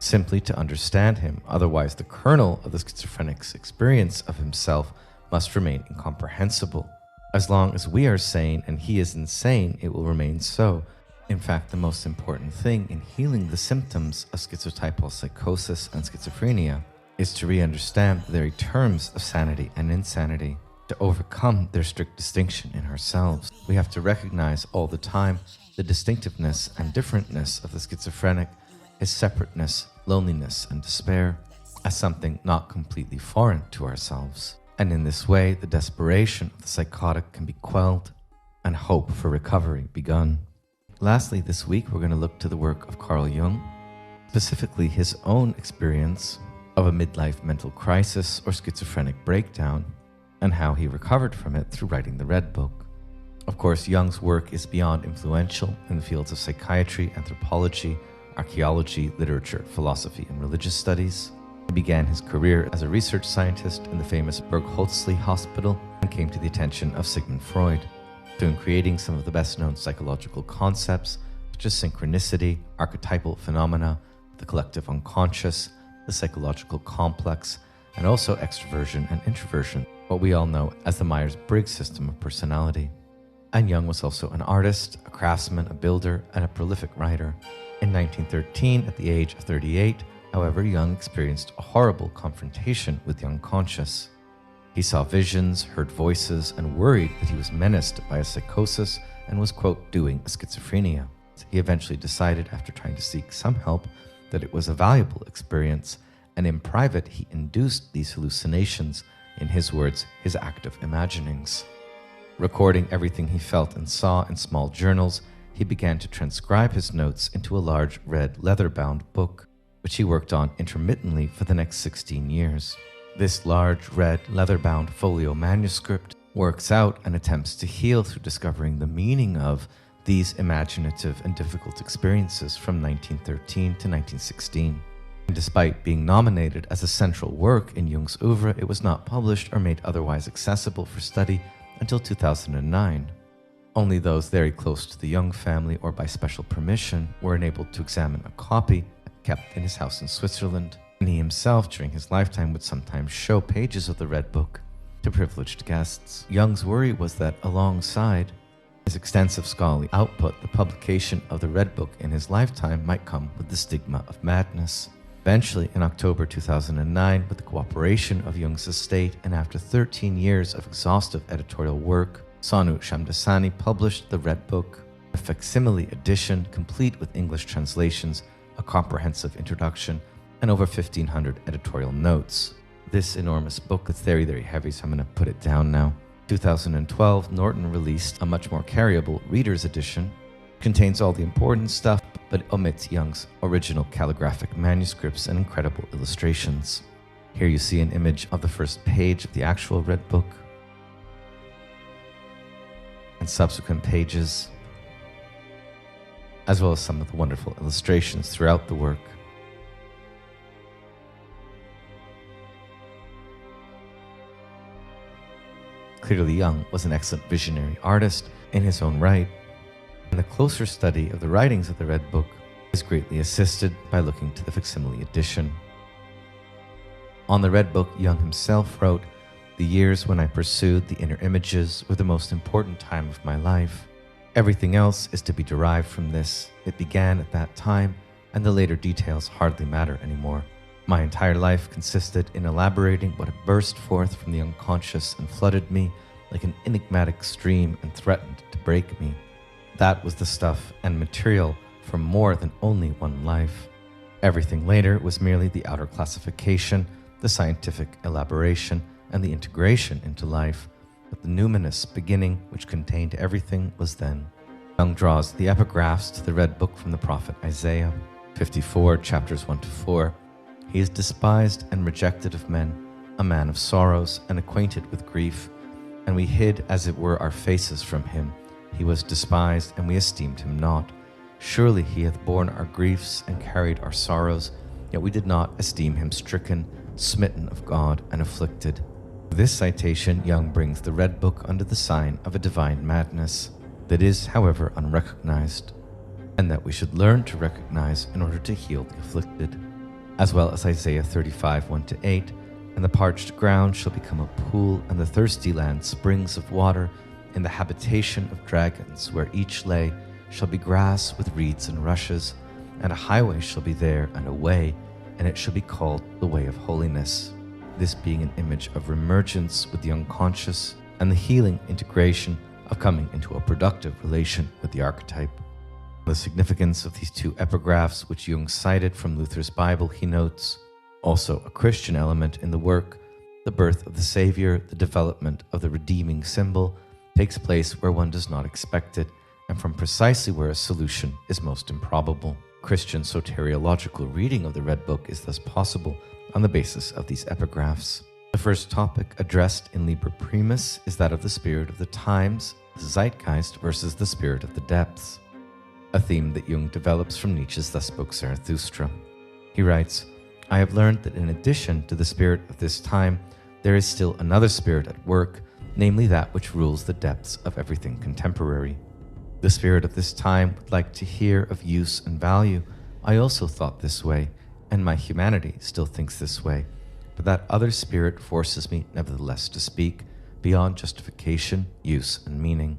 Simply to understand him, otherwise the kernel of the schizophrenic's experience of himself must remain incomprehensible. As long as we are sane and he is insane, it will remain so. In fact, the most important thing in healing the symptoms of schizotypal psychosis and schizophrenia is to re-understand the very terms of sanity and insanity, to overcome their strict distinction in ourselves. We have to recognize all the time the distinctiveness and differentness of the schizophrenic, his separateness, loneliness, and despair, as something not completely foreign to ourselves. And in this way, the desperation of the psychotic can be quelled and hope for recovery begun. Lastly, this week, we're going to look to the work of Carl Jung, specifically his own experience of a midlife mental crisis or schizophrenic breakdown, and how he recovered from it through writing the Redbook. Of course, Jung's work is beyond influential in the fields of psychiatry, anthropology, archaeology, literature, philosophy, and religious studies. He began his career as a research scientist in the famous Bergholzli Hospital and came to the attention of Sigmund Freud, through creating some of the best-known psychological concepts such as synchronicity, archetypal phenomena, the collective unconscious, the psychological complex, and also extroversion and introversion, what we all know as the Myers-Briggs system of personality. And Jung was also an artist, a craftsman, a builder, and a prolific writer. In 1913, at the age of 38, however, Jung experienced a horrible confrontation with the unconscious. He saw visions, heard voices, and worried that he was menaced by a psychosis and was, quote, doing a schizophrenia. He eventually decided, after trying to seek some help, that it was a valuable experience, and in private he induced these hallucinations, in his words, his active imaginings. Recording everything he felt and saw in small journals, he began to transcribe his notes into a large red leather-bound book, which he worked on intermittently for the next 16 years. This large red leather-bound folio manuscript works out and attempts to heal through discovering the meaning of these imaginative and difficult experiences from 1913 to 1916. And despite being nominated as a central work in Jung's oeuvre, it was not published or made otherwise accessible for study until 2009. Only those very close to the Jung family or by special permission were enabled to examine a copy kept in his house in Switzerland, and he himself during his lifetime would sometimes show pages of the Redbook to privileged guests. Jung's worry was that alongside his extensive scholarly output, the publication of the Redbook in his lifetime might come with the stigma of madness. Eventually, in October 2009, with the cooperation of Jung's estate and after 13 years of exhaustive editorial work, Sonu Shamdasani published the Redbook, a facsimile edition complete with English translations, a comprehensive introduction, and over 1,500 editorial notes. This enormous book is very, very heavy, so I'm going to put it down now. 2012, Norton released a much more carryable reader's edition. Contains all the important stuff, but omits Jung's original calligraphic manuscripts and incredible illustrations. Here you see an image of the first page of the actual Redbook, and subsequent pages, as well as some of the wonderful illustrations throughout the work. Clearly, Jung was an excellent visionary artist in his own right, and the closer study of the writings of the Red Book is greatly assisted by looking to the facsimile edition. On the Red Book, Jung himself wrote, "The years when I pursued the inner images were the most important time of my life. Everything else is to be derived from this. It began at that time, and the later details hardly matter anymore. My entire life consisted in elaborating what had burst forth from the unconscious and flooded me like an enigmatic stream and threatened to break me. That was the stuff and material for more than only one life. Everything later was merely the outer classification, the scientific elaboration, and the integration into life, but the numinous beginning which contained everything was then." Jung draws the epigraphs to the Red Book from the prophet Isaiah, 54, chapters 1 to 4. "He is despised and rejected of men, a man of sorrows and acquainted with grief, and we hid as it were our faces from him. He was despised, and we esteemed him not. Surely he hath borne our griefs and carried our sorrows, yet we did not esteem him stricken, smitten of God, and afflicted." This citation, Jung brings the Red Book under the sign of a divine madness that is, however, unrecognized, and that we should learn to recognize in order to heal the afflicted, as well as Isaiah 35, 1 to 8, "And the parched ground shall become a pool, and the thirsty land springs of water. In the habitation of dragons, where each lay, shall be grass with reeds and rushes, and a highway shall be there and a way, and it shall be called the way of holiness." This being an image of remergence with the unconscious and the healing integration of coming into a productive relation with the archetype. The significance of these two epigraphs, which Jung cited from Luther's Bible, he notes, "Also a Christian element in the work, the birth of the Savior, the development of the redeeming symbol, takes place where one does not expect it, and from precisely where a solution is most improbable. Christian soteriological reading of the Red Book is thus possible on the basis of these epigraphs. The first topic addressed in Liber Primus is that of the spirit of the times, the zeitgeist versus the spirit of the depths, a theme that Jung develops from Nietzsche's Thus Spoke Zarathustra. He writes, "I have learned that in addition to the spirit of this time, there is still another spirit at work, namely that which rules the depths of everything contemporary. The spirit of this time would like to hear of use and value. I also thought this way, and my humanity still thinks this way, but that other spirit forces me nevertheless to speak beyond justification, use, and meaning.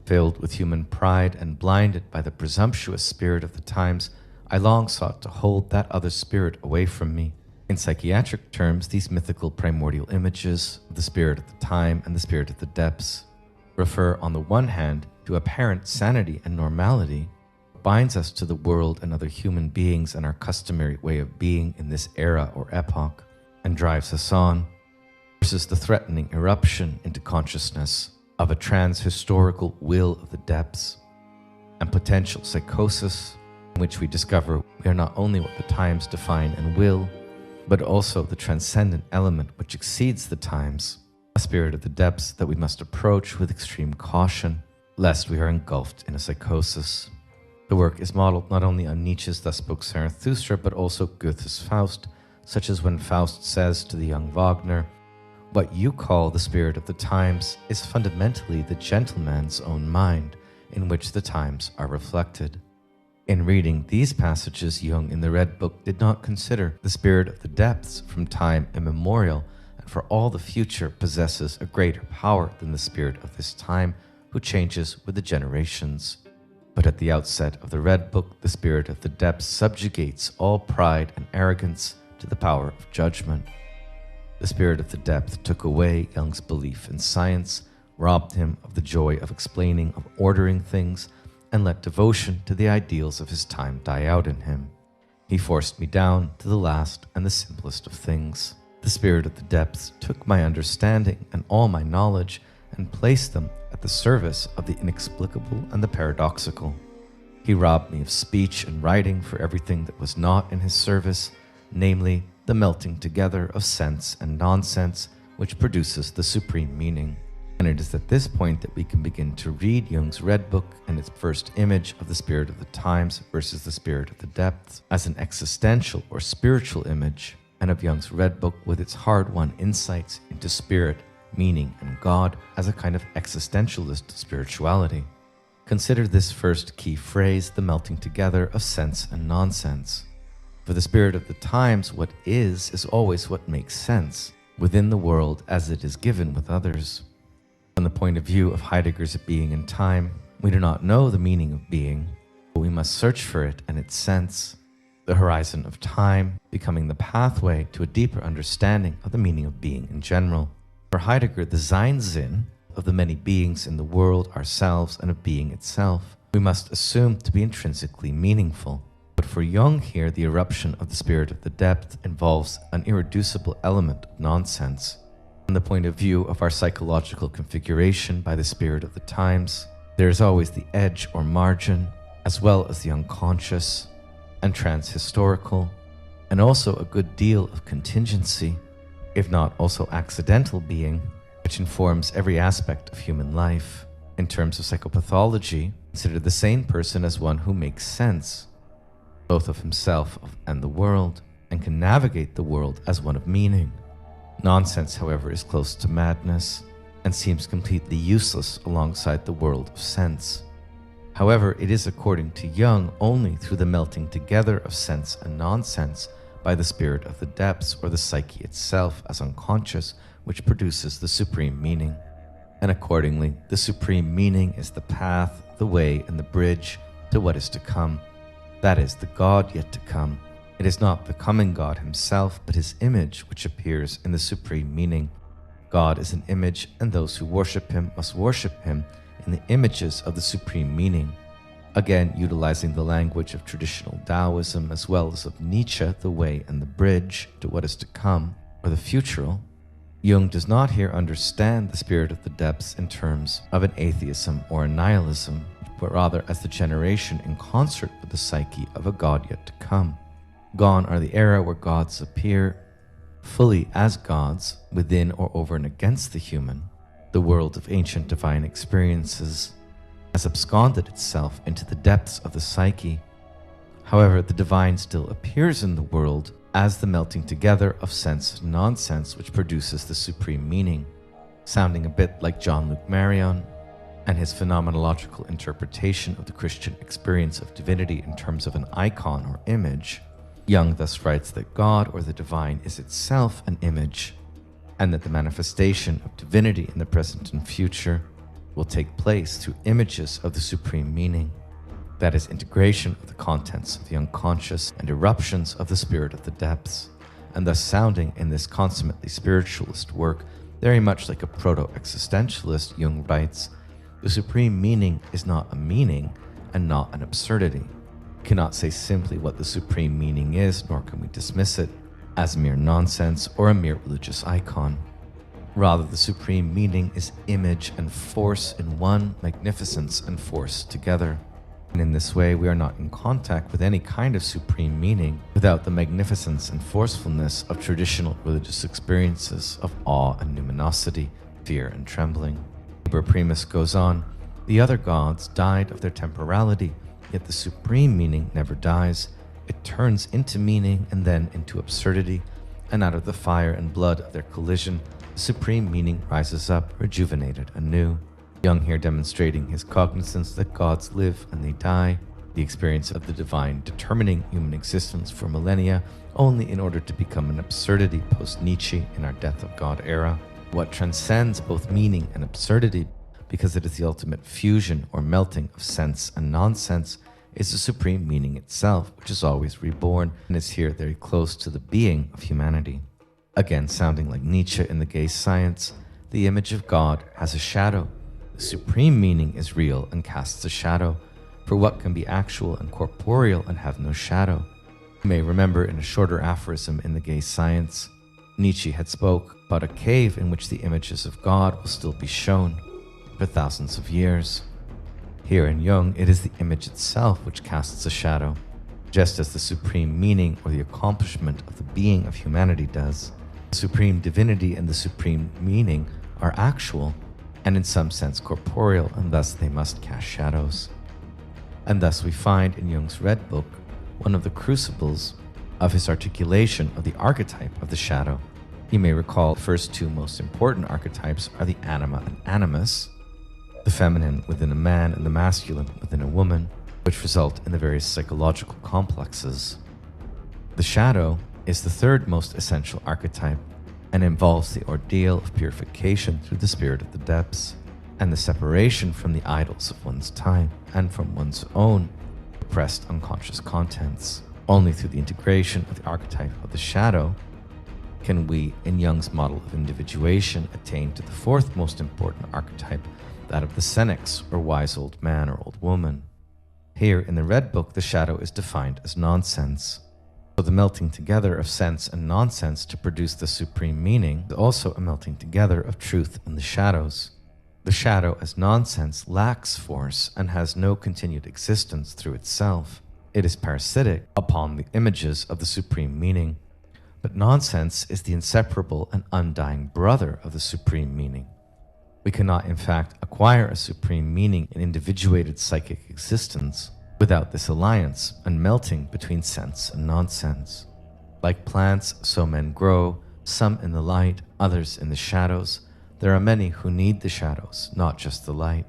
Filled with human pride and blinded by the presumptuous spirit of the times, I long sought to hold that other spirit away from me. In psychiatric terms, these mythical primordial images of the spirit of the time and the spirit of the depths refer on the one hand to apparent sanity and normality, binds us to the world and other human beings and our customary way of being in this era or epoch, and drives us on, versus the threatening eruption into consciousness of a trans-historical will of the depths and potential psychosis, in which we discover we are not only what the times define and will, but also the transcendent element which exceeds the times, a spirit of the depths that we must approach with extreme caution, lest we are engulfed in a psychosis. The work is modeled not only on Nietzsche's Thus Spoke Zarathustra, but also Goethe's Faust, such as when Faust says to the young Wagner, "What you call the spirit of the times is fundamentally the gentleman's own mind, in which the times are reflected." In reading these passages, Jung in the Red Book did not consider the spirit of the depths from time immemorial, and for all the future possesses a greater power than the spirit of this time, who changes with the generations. But at the outset of the Red Book, the spirit of the depths subjugates all pride and arrogance to the power of judgment. The spirit of the depth took away Jung's belief in science, robbed him of the joy of explaining, of ordering things, and let devotion to the ideals of his time die out in him. He forced me down to the last and the simplest of things. The spirit of the depths took my understanding and all my knowledge and placed them at the service of the inexplicable and the paradoxical. He robbed me of speech and writing for everything that was not in his service, namely the melting together of sense and nonsense, which produces the supreme meaning. And it is at this point that we can begin to read Jung's Red Book and its first image of the spirit of the times versus the spirit of the depths as an existential or spiritual image, and of Jung's Red Book with its hard-won insights into spirit meaning, and God as a kind of existentialist spirituality. Consider this first key phrase, the melting together of sense and nonsense. For the spirit of the times, what is always what makes sense within the world as it is given with others. From the point of view of Heidegger's being and time, we do not know the meaning of being, but we must search for it and its sense. The horizon of time becoming the pathway to a deeper understanding of the meaning of being in general. For Heidegger, the Sein of the many beings in the world, ourselves, and of being itself, we must assume to be intrinsically meaningful. But for Jung here, the eruption of the spirit of the depth involves an irreducible element of nonsense. From the point of view of our psychological configuration by the spirit of the times, there is always the edge or margin, as well as the unconscious and transhistorical, and also a good deal of contingency, if not also accidental being, which informs every aspect of human life. In terms of psychopathology, consider the sane person as one who makes sense, both of himself and the world, and can navigate the world as one of meaning. Nonsense, however, is close to madness, and seems completely useless alongside the world of sense. However, it is, according to Jung, only through the melting together of sense and nonsense by the spirit of the depths, or the psyche itself as unconscious, which produces the supreme meaning. And accordingly, the supreme meaning is the path, the way, and the bridge to what is to come. That is, the God yet to come. It is not the coming God himself, but his image which appears in the supreme meaning. God is an image, and those who worship him must worship him in the images of the supreme meaning. Again, utilizing the language of traditional Taoism as well as of Nietzsche, the way and the bridge to what is to come, or the futural, Jung does not here understand the spirit of the depths in terms of an atheism or a nihilism, but rather as the generation in concert with the psyche of a God yet to come. Gone are the era where gods appear fully as gods within or over and against the human. The world of ancient divine experiences has absconded itself into the depths of the psyche. However, the divine still appears in the world as the melting together of sense and nonsense which produces the supreme meaning. Sounding a bit like Jean-Luc Marion and his phenomenological interpretation of the Christian experience of divinity in terms of an icon or image, Jung thus writes that God or the divine is itself an image, and that the manifestation of divinity in the present and future will take place through images of the supreme meaning. That is, integration of the contents of the unconscious and eruptions of the spirit of the depths, and thus sounding in this consummately spiritualist work very much like a proto-existentialist. Jung writes, the supreme meaning is not a meaning and not an absurdity. We cannot say simply what the supreme meaning is, nor can we dismiss it as mere nonsense or a mere religious icon. Rather, the supreme meaning is image and force in one, magnificence and force together. And in this way, we are not in contact with any kind of supreme meaning without the magnificence and forcefulness of traditional religious experiences of awe and numinosity, fear and trembling. Liber Primus goes on, the other gods died of their temporality, yet the supreme meaning never dies. It turns into meaning and then into absurdity, and out of the fire and blood of their collision, the supreme meaning rises up, rejuvenated anew. Jung here demonstrating his cognizance that gods live and they die, the experience of the divine determining human existence for millennia only in order to become an absurdity post-Nietzsche in our Death of God era. What transcends both meaning and absurdity, because it is the ultimate fusion or melting of sense and nonsense, is the supreme meaning itself, which is always reborn and is here very close to the being of humanity. Again, sounding like Nietzsche in The Gay Science, the image of God has a shadow. The supreme meaning is real and casts a shadow, for what can be actual and corporeal and have no shadow? You may remember in a shorter aphorism in The Gay Science, Nietzsche had spoke about a cave in which the images of God will still be shown for thousands of years. Here in Jung, it is the image itself which casts a shadow, just as the supreme meaning or the accomplishment of the being of humanity does. The supreme divinity and the supreme meaning are actual and in some sense corporeal, and thus they must cast shadows. And thus we find in Jung's Redbook one of the crucibles of his articulation of the archetype of the shadow. You may recall the first two most important archetypes are the anima and animus, the feminine within a man and the masculine within a woman, which result in the various psychological complexes. The shadow is the third most essential archetype and involves the ordeal of purification through the spirit of the depths and the separation from the idols of one's time and from one's own repressed unconscious contents. Only through the integration of the archetype of the shadow can we, in Jung's model of individuation, attain to the fourth most important archetype, that of the senex, or wise old man or old woman. Here in the Redbook, the shadow is defined as nonsense. So the melting together of sense and nonsense to produce the supreme meaning is also a melting together of truth and the shadows. The shadow as nonsense lacks force and has no continued existence through itself. It is parasitic upon the images of the supreme meaning. But nonsense is the inseparable and undying brother of the supreme meaning. We cannot, in fact, acquire a supreme meaning in individuated psychic existence without this alliance and melting between sense and nonsense. Like plants, so men grow, some in the light, others in the shadows. There are many who need the shadows, not just the light.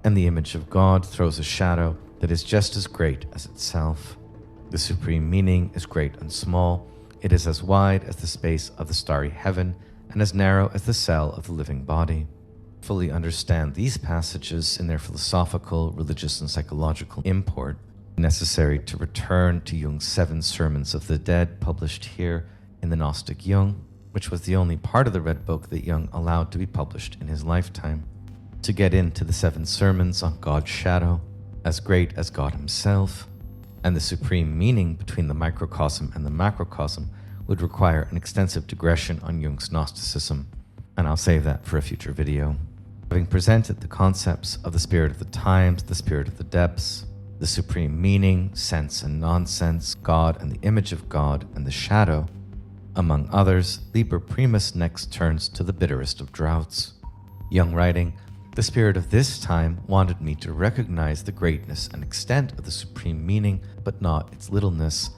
And the image of God throws a shadow that is just as great as itself. The supreme meaning is great and small. It is as wide as the space of the starry heaven and as narrow as the cell of the living body. Fully understand these passages in their philosophical, religious, and psychological import, necessary to return to Jung's 7 Sermons of the Dead, published here in the Gnostic Jung, which was the only part of the Redbook that Jung allowed to be published in his lifetime. To get into the 7 sermons on God's shadow, as great as God himself, and the supreme meaning between the microcosm and the macrocosm would require an extensive digression on Jung's Gnosticism, and I'll save that for a future video. Having presented the concepts of the spirit of the times, the spirit of the depths, the supreme meaning, sense and nonsense, God and the image of God, and the shadow, among others, Liber Primus next turns to the bitterest of droughts. Jung writing, "The spirit of this time wanted me to recognize the greatness and extent of the supreme meaning, but not its littleness.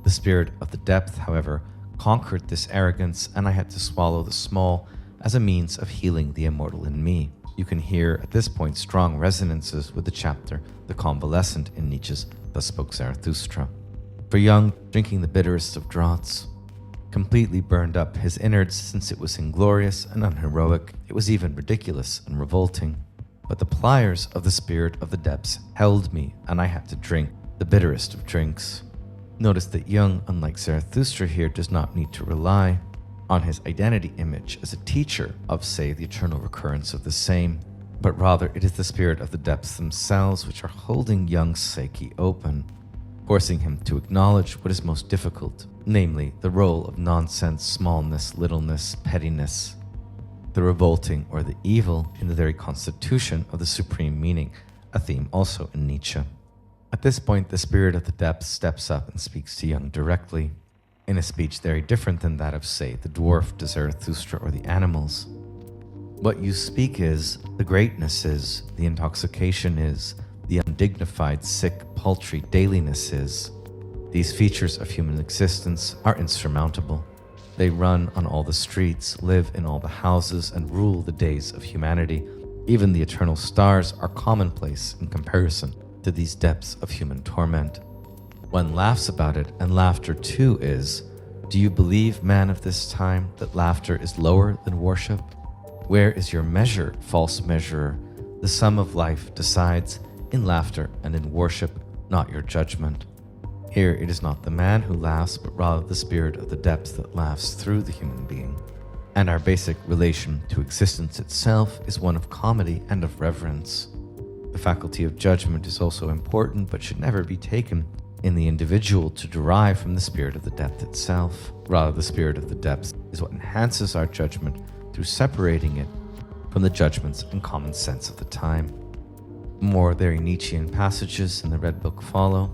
The spirit of the depth, however, conquered this arrogance, and I had to swallow the small as a means of healing the immortal in me." You can hear at this point strong resonances with the chapter The Convalescent in Nietzsche's Thus Spoke Zarathustra. For Jung, drinking the bitterest of draughts completely burned up his innards, since it was inglorious and unheroic. It was even ridiculous and revolting. But the pliers of the spirit of the depths held me, and I had to drink the bitterest of drinks. Notice that Jung, unlike Zarathustra here, does not need to rely on his identity image as a teacher of, say, the eternal recurrence of the same, but rather it is the spirit of the depths themselves which are holding Jung's psyche open, forcing him to acknowledge what is most difficult, namely the role of nonsense, smallness, littleness, pettiness, the revolting or the evil in the very constitution of the supreme meaning, a theme also in Nietzsche. At this point, the spirit of the depths steps up and speaks to Jung directly, in a speech very different than that of, say, the dwarf to Zarathustra or the animals. What you speak is, the greatness is, the intoxication is, the undignified, sick, paltry dailiness is. These features of human existence are insurmountable. They run on all the streets, live in all the houses, and rule the days of humanity. Even the eternal stars are commonplace in comparison to these depths of human torment. One laughs about it, and laughter too is. Do you believe, man of this time, that laughter is lower than worship? Where is your measure, false measurer? The sum of life decides in laughter and in worship, not your judgment. Here it is not the man who laughs, but rather the spirit of the depths that laughs through the human being. And our basic relation to existence itself is one of comedy and of reverence. The faculty of judgment is also important, but should never be taken in the individual to derive from the spirit of the depth itself. Rather, the spirit of the depths is what enhances our judgment through separating it from the judgments and common sense of the time. More very Nietzschean passages in the Redbook follow,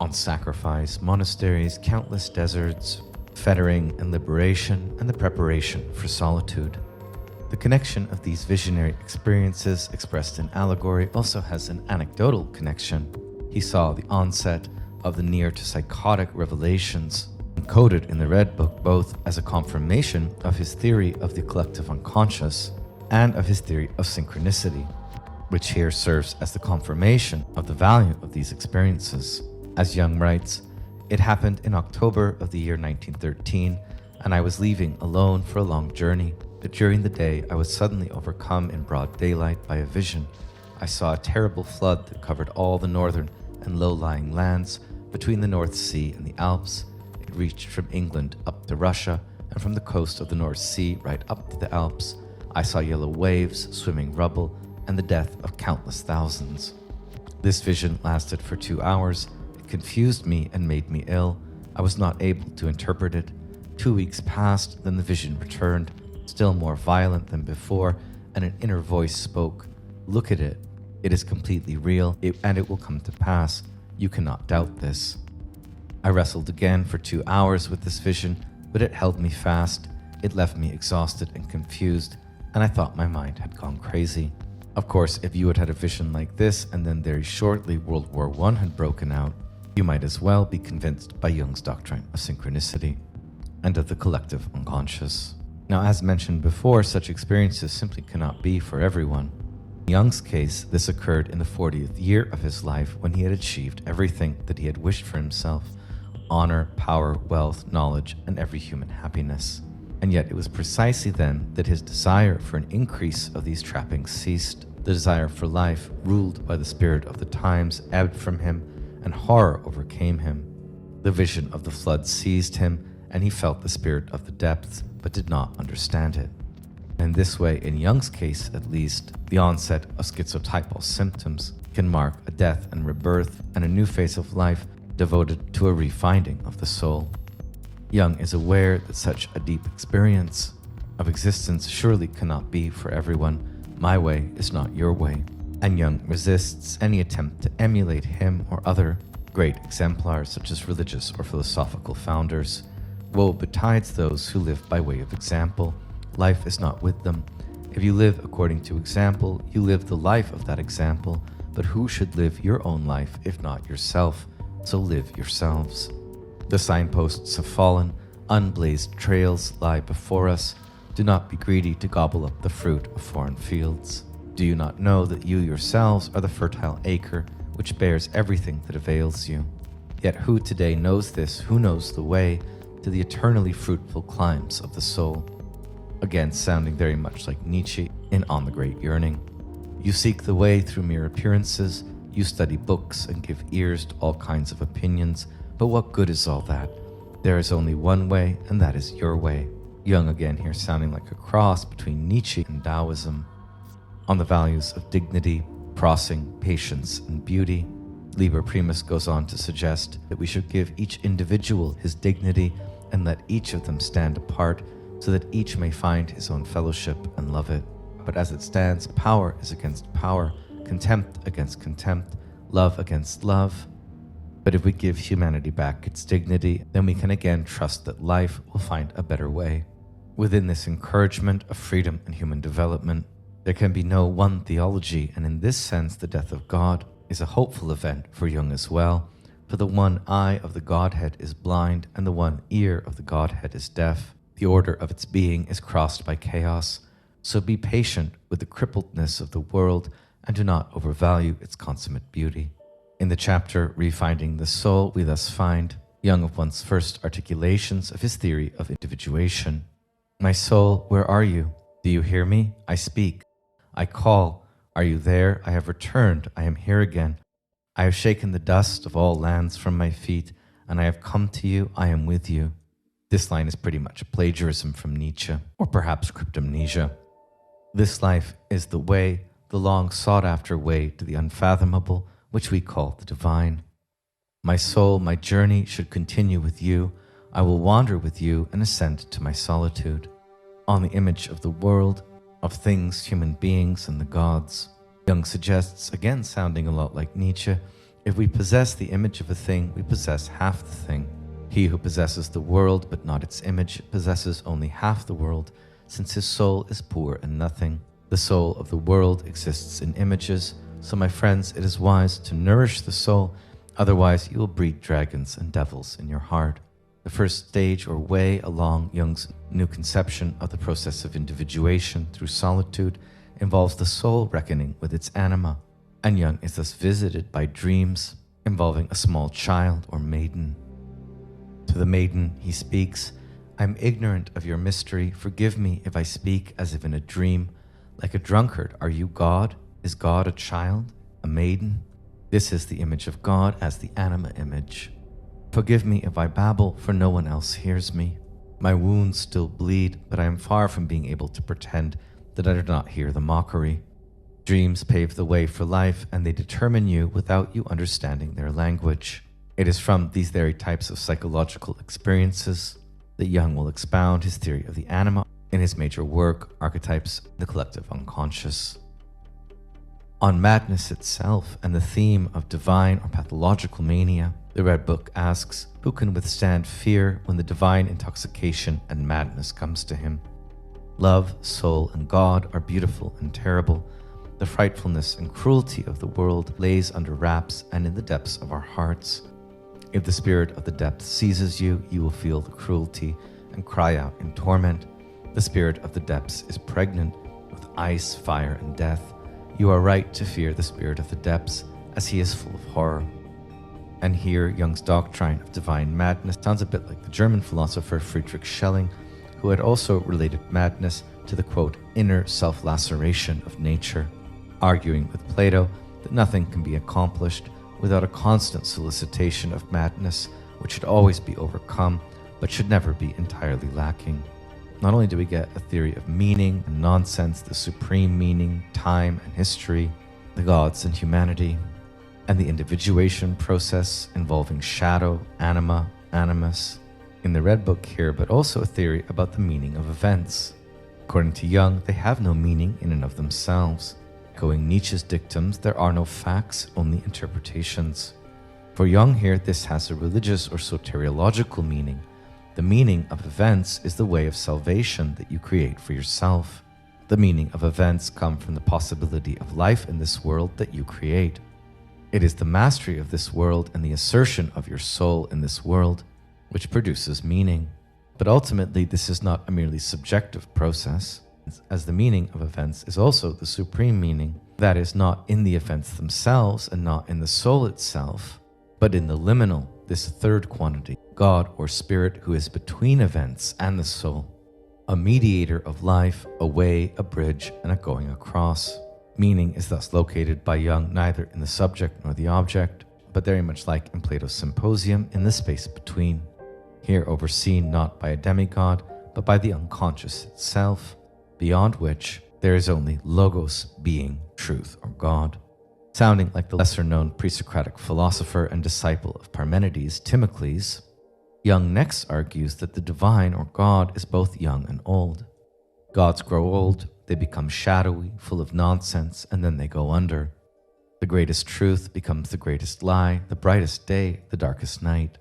on sacrifice, monasteries, countless deserts, fettering and liberation, and the preparation for solitude. The connection of these visionary experiences expressed in allegory also has an anecdotal connection. He saw the onset of the near to psychotic revelations in encoded in the Redbook both as a confirmation of his theory of the collective unconscious and of his theory of synchronicity, which here serves as the confirmation of the value of these experiences. As Jung writes, "It happened in October of the year 1913, and I was leaving alone for a long journey, but during the day I was suddenly overcome in broad daylight by a vision. I saw a terrible flood that covered all the northern and low-lying lands between the North Sea and the Alps. It reached from England up to Russia, and from the coast of the North Sea right up to the Alps. I saw yellow waves, swimming rubble, and the death of countless thousands. This vision lasted for 2 hours. It confused me and made me ill. I was not able to interpret it. 2 weeks passed, then the vision returned, still more violent than before, and an inner voice spoke. Look at it. It is completely real, and it will come to pass. You cannot doubt this. I wrestled again for 2 hours with this vision, but it held me fast. It left me exhausted and confused, and I thought my mind had gone crazy. Of course, if you had had a vision like this, and then very shortly World War I had broken out, you might as well be convinced by Jung's doctrine of synchronicity and of the collective unconscious. Now, as mentioned before, such experiences simply cannot be for everyone. In Jung's case, this occurred in the 40th year of his life when he had achieved everything that he had wished for himself: honor, power, wealth, knowledge, and every human happiness. And yet it was precisely then that his desire for an increase of these trappings ceased. The desire for life, ruled by the spirit of the times, ebbed from him, and horror overcame him. The vision of the flood seized him, and he felt the spirit of the depths, but did not understand it. In this way, in Jung's case at least, the onset of schizotypal symptoms can mark a death and rebirth and a new phase of life devoted to a refinding of the soul. Jung is aware that such a deep experience of existence surely cannot be for everyone. My way is not your way. And Jung resists any attempt to emulate him or other great exemplars such as religious or philosophical founders. Woe betides those who live by way of example. Life is not with them. If you live according to example, you live the life of that example. But who should live your own life if not yourself? So live yourselves. The signposts have fallen, unblazed trails lie before us. Do not be greedy to gobble up the fruit of foreign fields. Do you not know that you yourselves are the fertile acre which bears everything that avails you? Yet who today knows this? Who knows the way to the eternally fruitful climes of the soul? Again, sounding very much like Nietzsche in On the Great Yearning. You seek the way through mere appearances. You study books and give ears to all kinds of opinions. But what good is all that? There is only one way, and that is your way. Jung again here sounding like a cross between Nietzsche and Taoism. On the values of dignity, crossing, patience, and beauty, Liber Primus goes on to suggest that we should give each individual his dignity and let each of them stand apart so that each may find his own fellowship and love it. But as it stands, power is against power, contempt against contempt, love against love. But if we give humanity back its dignity, then we can again trust that life will find a better way. Within this encouragement of freedom and human development, there can be no one theology, and in this sense the death of God is a hopeful event for Jung as well, for the one eye of the Godhead is blind and the one ear of the Godhead is deaf. The order of its being is crossed by chaos, so be patient with the crippledness of the world and do not overvalue its consummate beauty. In the chapter Refinding the Soul, we thus find Jung of one's first articulations of his theory of individuation. My soul, where are you? Do you hear me? I speak. I call. Are you there? I have returned. I am here again. I have shaken the dust of all lands from my feet, and I have come to you. I am with you. This line is pretty much a plagiarism from Nietzsche, or perhaps cryptomnesia. This life is the way, the long sought-after way to the unfathomable, which we call the divine. My soul, my journey should continue with you. I will wander with you and ascend to my solitude. On the image of the world, of things, human beings, and the gods. Jung suggests, again sounding a lot like Nietzsche, if we possess the image of a thing, we possess half the thing. He who possesses the world but not its image possesses only half the world, since his soul is poor and nothing. The soul of the world exists in images, so my friends, it is wise to nourish the soul, otherwise you will breed dragons and devils in your heart. The first stage or way along Jung's new conception of the process of individuation through solitude involves the soul reckoning with its anima, and Jung is thus visited by dreams involving a small child or maiden. To the maiden he speaks, "I am ignorant of your mystery. Forgive me if I speak as if in a dream. Like a drunkard, are you God? Is God a child, a maiden?" This is the image of God as the anima image. "Forgive me if I babble, for no one else hears me. My wounds still bleed, but I am far from being able to pretend that I do not hear the mockery. Dreams pave the way for life, and they determine you without you understanding their language." It is from these very types of psychological experiences that Jung will expound his theory of the anima in his major work, Archetypes, the Collective Unconscious. On madness itself and the theme of divine or pathological mania, the Redbook asks, who can withstand fear when the divine intoxication and madness comes to him? Love, soul, and God are beautiful and terrible. The frightfulness and cruelty of the world lays under wraps and in the depths of our hearts. If the spirit of the depth seizes you, you will feel the cruelty and cry out in torment. The spirit of the depths is pregnant with ice, fire, and death. You are right to fear the spirit of the depths, as he is full of horror. And here, Jung's doctrine of divine madness sounds a bit like the German philosopher Friedrich Schelling, who had also related madness to the, quote, inner self-laceration of nature, arguing with Plato that nothing can be accomplished without a constant solicitation of madness, which should always be overcome, but should never be entirely lacking. Not only do we get a theory of meaning and nonsense, the supreme meaning, time and history, the gods and humanity, and the individuation process involving shadow, anima, animus, in the Redbook here, but also a theory about the meaning of events. According to Jung, they have no meaning in and of themselves. Echoing Nietzsche's dictums, there are no facts, only interpretations. For Jung here, this has a religious or soteriological meaning. The meaning of events is the way of salvation that you create for yourself. The meaning of events come from the possibility of life in this world that you create. It is the mastery of this world and the assertion of your soul in this world which produces meaning. But ultimately, this is not a merely subjective process, as the meaning of events is also the supreme meaning that is not in the events themselves and not in the soul itself, but in the liminal, this third quantity, God or spirit who is between events and the soul, a mediator of life, a way, a bridge, and a going across. Meaning is thus located by Jung neither in the subject nor the object, but very much like in Plato's Symposium, in the space between, here overseen not by a demigod, but by the unconscious itself, beyond which there is only logos, being, truth, or God. Sounding like the lesser-known pre-Socratic philosopher and disciple of Parmenides, Timocles, Jung next argues that the divine or God is both young and old. Gods grow old, they become shadowy, full of nonsense, and then they go under. The greatest truth becomes the greatest lie, the brightest day, the darkest night.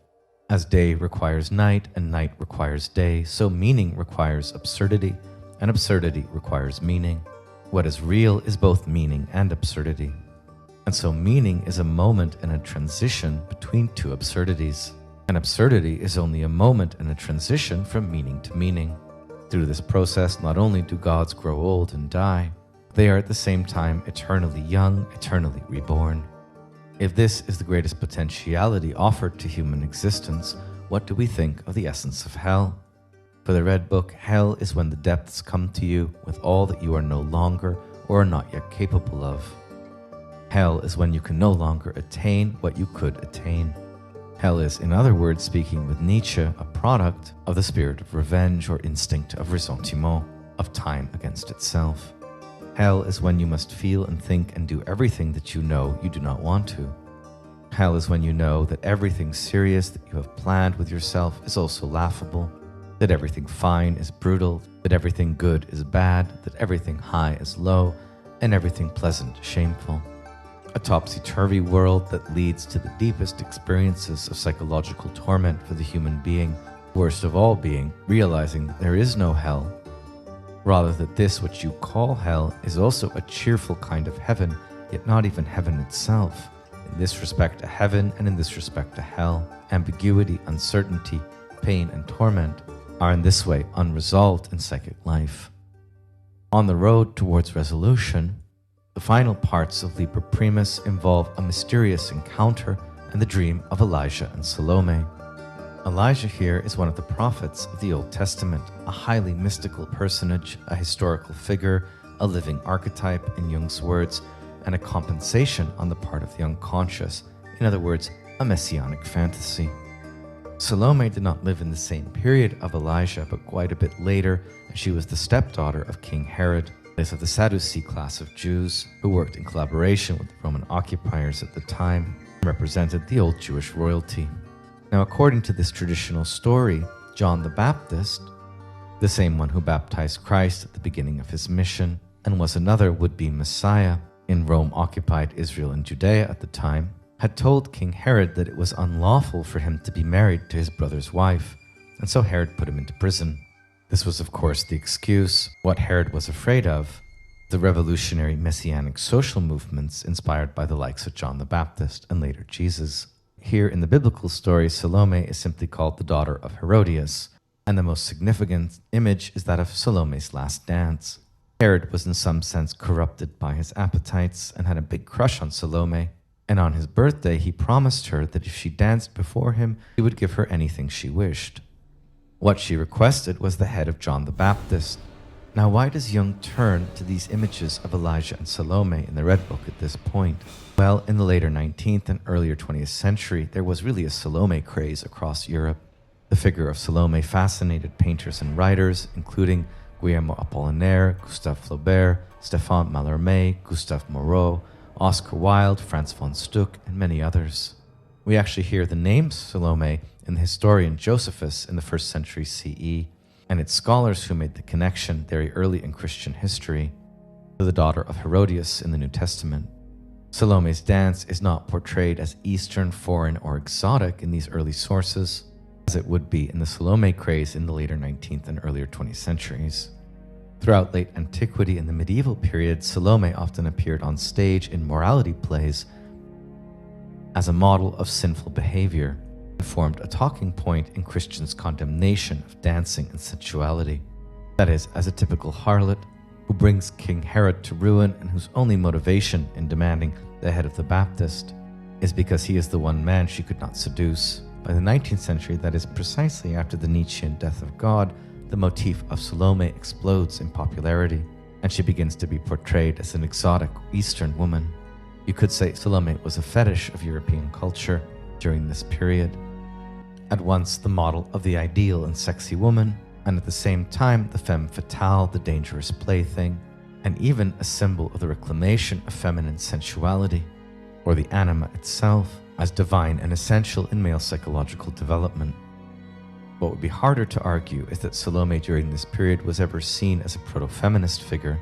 As day requires night and night requires day, so meaning requires absurdity, and absurdity requires meaning. What is real is both meaning and absurdity. And so meaning is a moment and a transition between two absurdities. And absurdity is only a moment and a transition from meaning to meaning. Through this process, not only do gods grow old and die, they are at the same time eternally young, eternally reborn. If this is the greatest potentiality offered to human existence, what do we think of the essence of hell? For the Redbook, hell is when the depths come to you with all that you are no longer or are not yet capable of. Hell is when you can no longer attain what you could attain. Hell is, in other words, speaking with Nietzsche, a product of the spirit of revenge or instinct of ressentiment, of time against itself. Hell is when you must feel and think and do everything that you know you do not want to. Hell is when you know that everything serious that you have planned with yourself is also laughable, that everything fine is brutal, that everything good is bad, that everything high is low, and everything pleasant shameful. A topsy-turvy world that leads to the deepest experiences of psychological torment for the human being, worst of all being realizing that there is no hell. Rather that this which you call hell is also a cheerful kind of heaven, yet not even heaven itself. In this respect a heaven, and in this respect a hell. Ambiguity, uncertainty, pain and torment, are in this way unresolved in psychic life. On the road towards resolution, the final parts of Liber Primus involve a mysterious encounter and the dream of Elijah and Salome. Elijah here is one of the prophets of the Old Testament, a highly mystical personage, a historical figure, a living archetype, in Jung's words, and a compensation on the part of the unconscious, in other words, a messianic fantasy. Salome did not live in the same period of Elijah, but quite a bit later, and she was the stepdaughter of King Herod, that is of the Sadducee class of Jews, who worked in collaboration with the Roman occupiers at the time and represented the old Jewish royalty. Now, according to this traditional story, John the Baptist, the same one who baptized Christ at the beginning of his mission, and was another would-be Messiah in Rome-occupied Israel and Judea at the time, had told King Herod that it was unlawful for him to be married to his brother's wife, and so Herod put him into prison. This was, of course, the excuse. What Herod was afraid of, the revolutionary messianic social movements inspired by the likes of John the Baptist and later Jesus. Here in the biblical story, Salome is simply called the daughter of Herodias, and the most significant image is that of Salome's last dance. Herod was in some sense corrupted by his appetites and had a big crush on Salome, and on his birthday he promised her that if she danced before him, he would give her anything she wished. What she requested was the head of John the Baptist. Now, why does Jung turn to these images of Elijah and Salome in the Redbook at this point? Well, in the later 19th and earlier 20th century, there was really a Salome craze across Europe. The figure of Salome fascinated painters and writers, including Guillermo Apollinaire, Gustave Flaubert, Stéphane Mallarmé, Gustave Moreau, Oscar Wilde, Franz von Stuck, and many others. We actually hear the name Salome in the historian Josephus in the 1st century CE, and its scholars who made the connection very early in Christian history to the daughter of Herodias in the New Testament. Salome's dance is not portrayed as Eastern, foreign, or exotic in these early sources, as it would be in the Salome craze in the later 19th and earlier 20th centuries. Throughout late antiquity and the medieval period, Salome often appeared on stage in morality plays as a model of sinful behavior, and formed a talking point in Christians' condemnation of dancing and sensuality. That is, as a typical harlot who brings King Herod to ruin and whose only motivation in demanding the head of the Baptist is because he is the one man she could not seduce. By the 19th century, that is precisely after the Nietzschean death of God, the motif of Salome explodes in popularity, and she begins to be portrayed as an exotic Eastern woman. You could say Salome was a fetish of European culture during this period. At once the model of the ideal and sexy woman, and at the same time the femme fatale, the dangerous plaything, and even a symbol of the reclamation of feminine sensuality, or the anima itself, as divine and essential in male psychological development. What would be harder to argue is that Salome during this period was ever seen as a proto-feminist figure,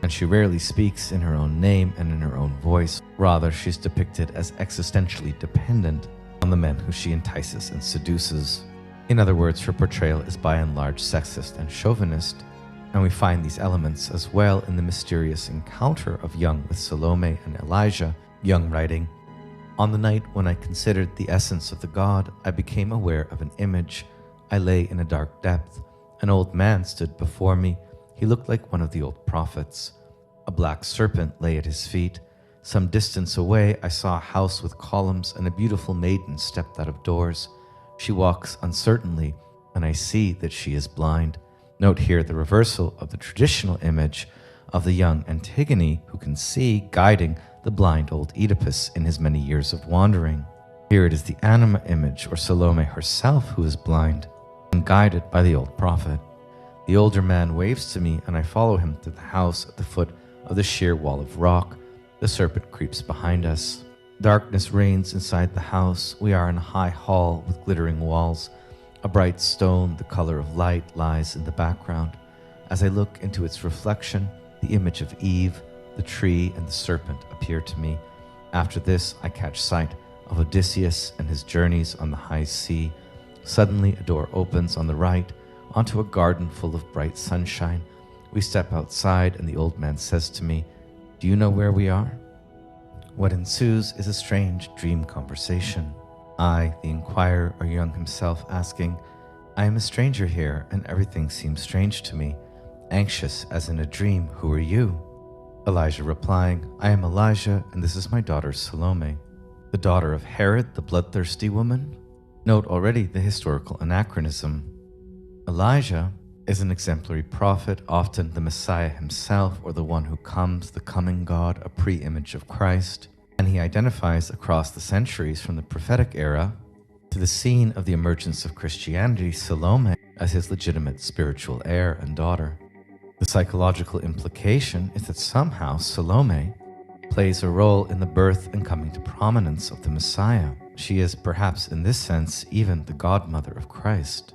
and she rarely speaks in her own name and in her own voice. Rather, she's depicted as existentially dependent on the men who she entices and seduces. In other words, her portrayal is by and large sexist and chauvinist, and we find these elements as well in the mysterious encounter of Jung with Salome and Elijah. Jung writing, "On the night when I considered the essence of the god, I became aware of an image. I lay in a dark depth. An old man stood before me. He looked like one of the old prophets. A black serpent lay at his feet. Some distance away, I saw a house with columns, and a beautiful maiden stepped out of doors. She walks uncertainly, and I see that she is blind." Note here the reversal of the traditional image of the young Antigone who can see, guiding the blind old Oedipus in his many years of wandering. Here it is the anima image, or Salome herself, who is blind and guided by the old prophet. The older man waves to me, and I follow him to the house at the foot of the sheer wall of rock. The serpent creeps behind us. Darkness reigns inside the house. We are in a high hall with glittering walls. A bright stone, the color of light, lies in the background. As I look into its reflection, the image of Eve, the tree, and the serpent appear to me. After this, I catch sight of Odysseus and his journeys on the high sea. Suddenly, a door opens on the right onto a garden full of bright sunshine. We step outside, and the old man says to me, "Do you know where we are?" What ensues is a strange dream conversation. I, the inquirer, or Jung himself, asking, I am a stranger here, and everything seems strange to me, anxious as in a dream. Who are you? Elijah replying, I am Elijah, and this is my daughter Salome, the daughter of Herod, the bloodthirsty woman. Note already the historical anachronism. Elijah is an exemplary prophet, often the Messiah himself, or the one who comes, the coming God, a pre-image of Christ, and he identifies across the centuries from the prophetic era to the scene of the emergence of Christianity, Salome as his legitimate spiritual heir and daughter. The psychological implication is that somehow Salome plays a role in the birth and coming to prominence of the Messiah. She is perhaps in this sense even the godmother of Christ.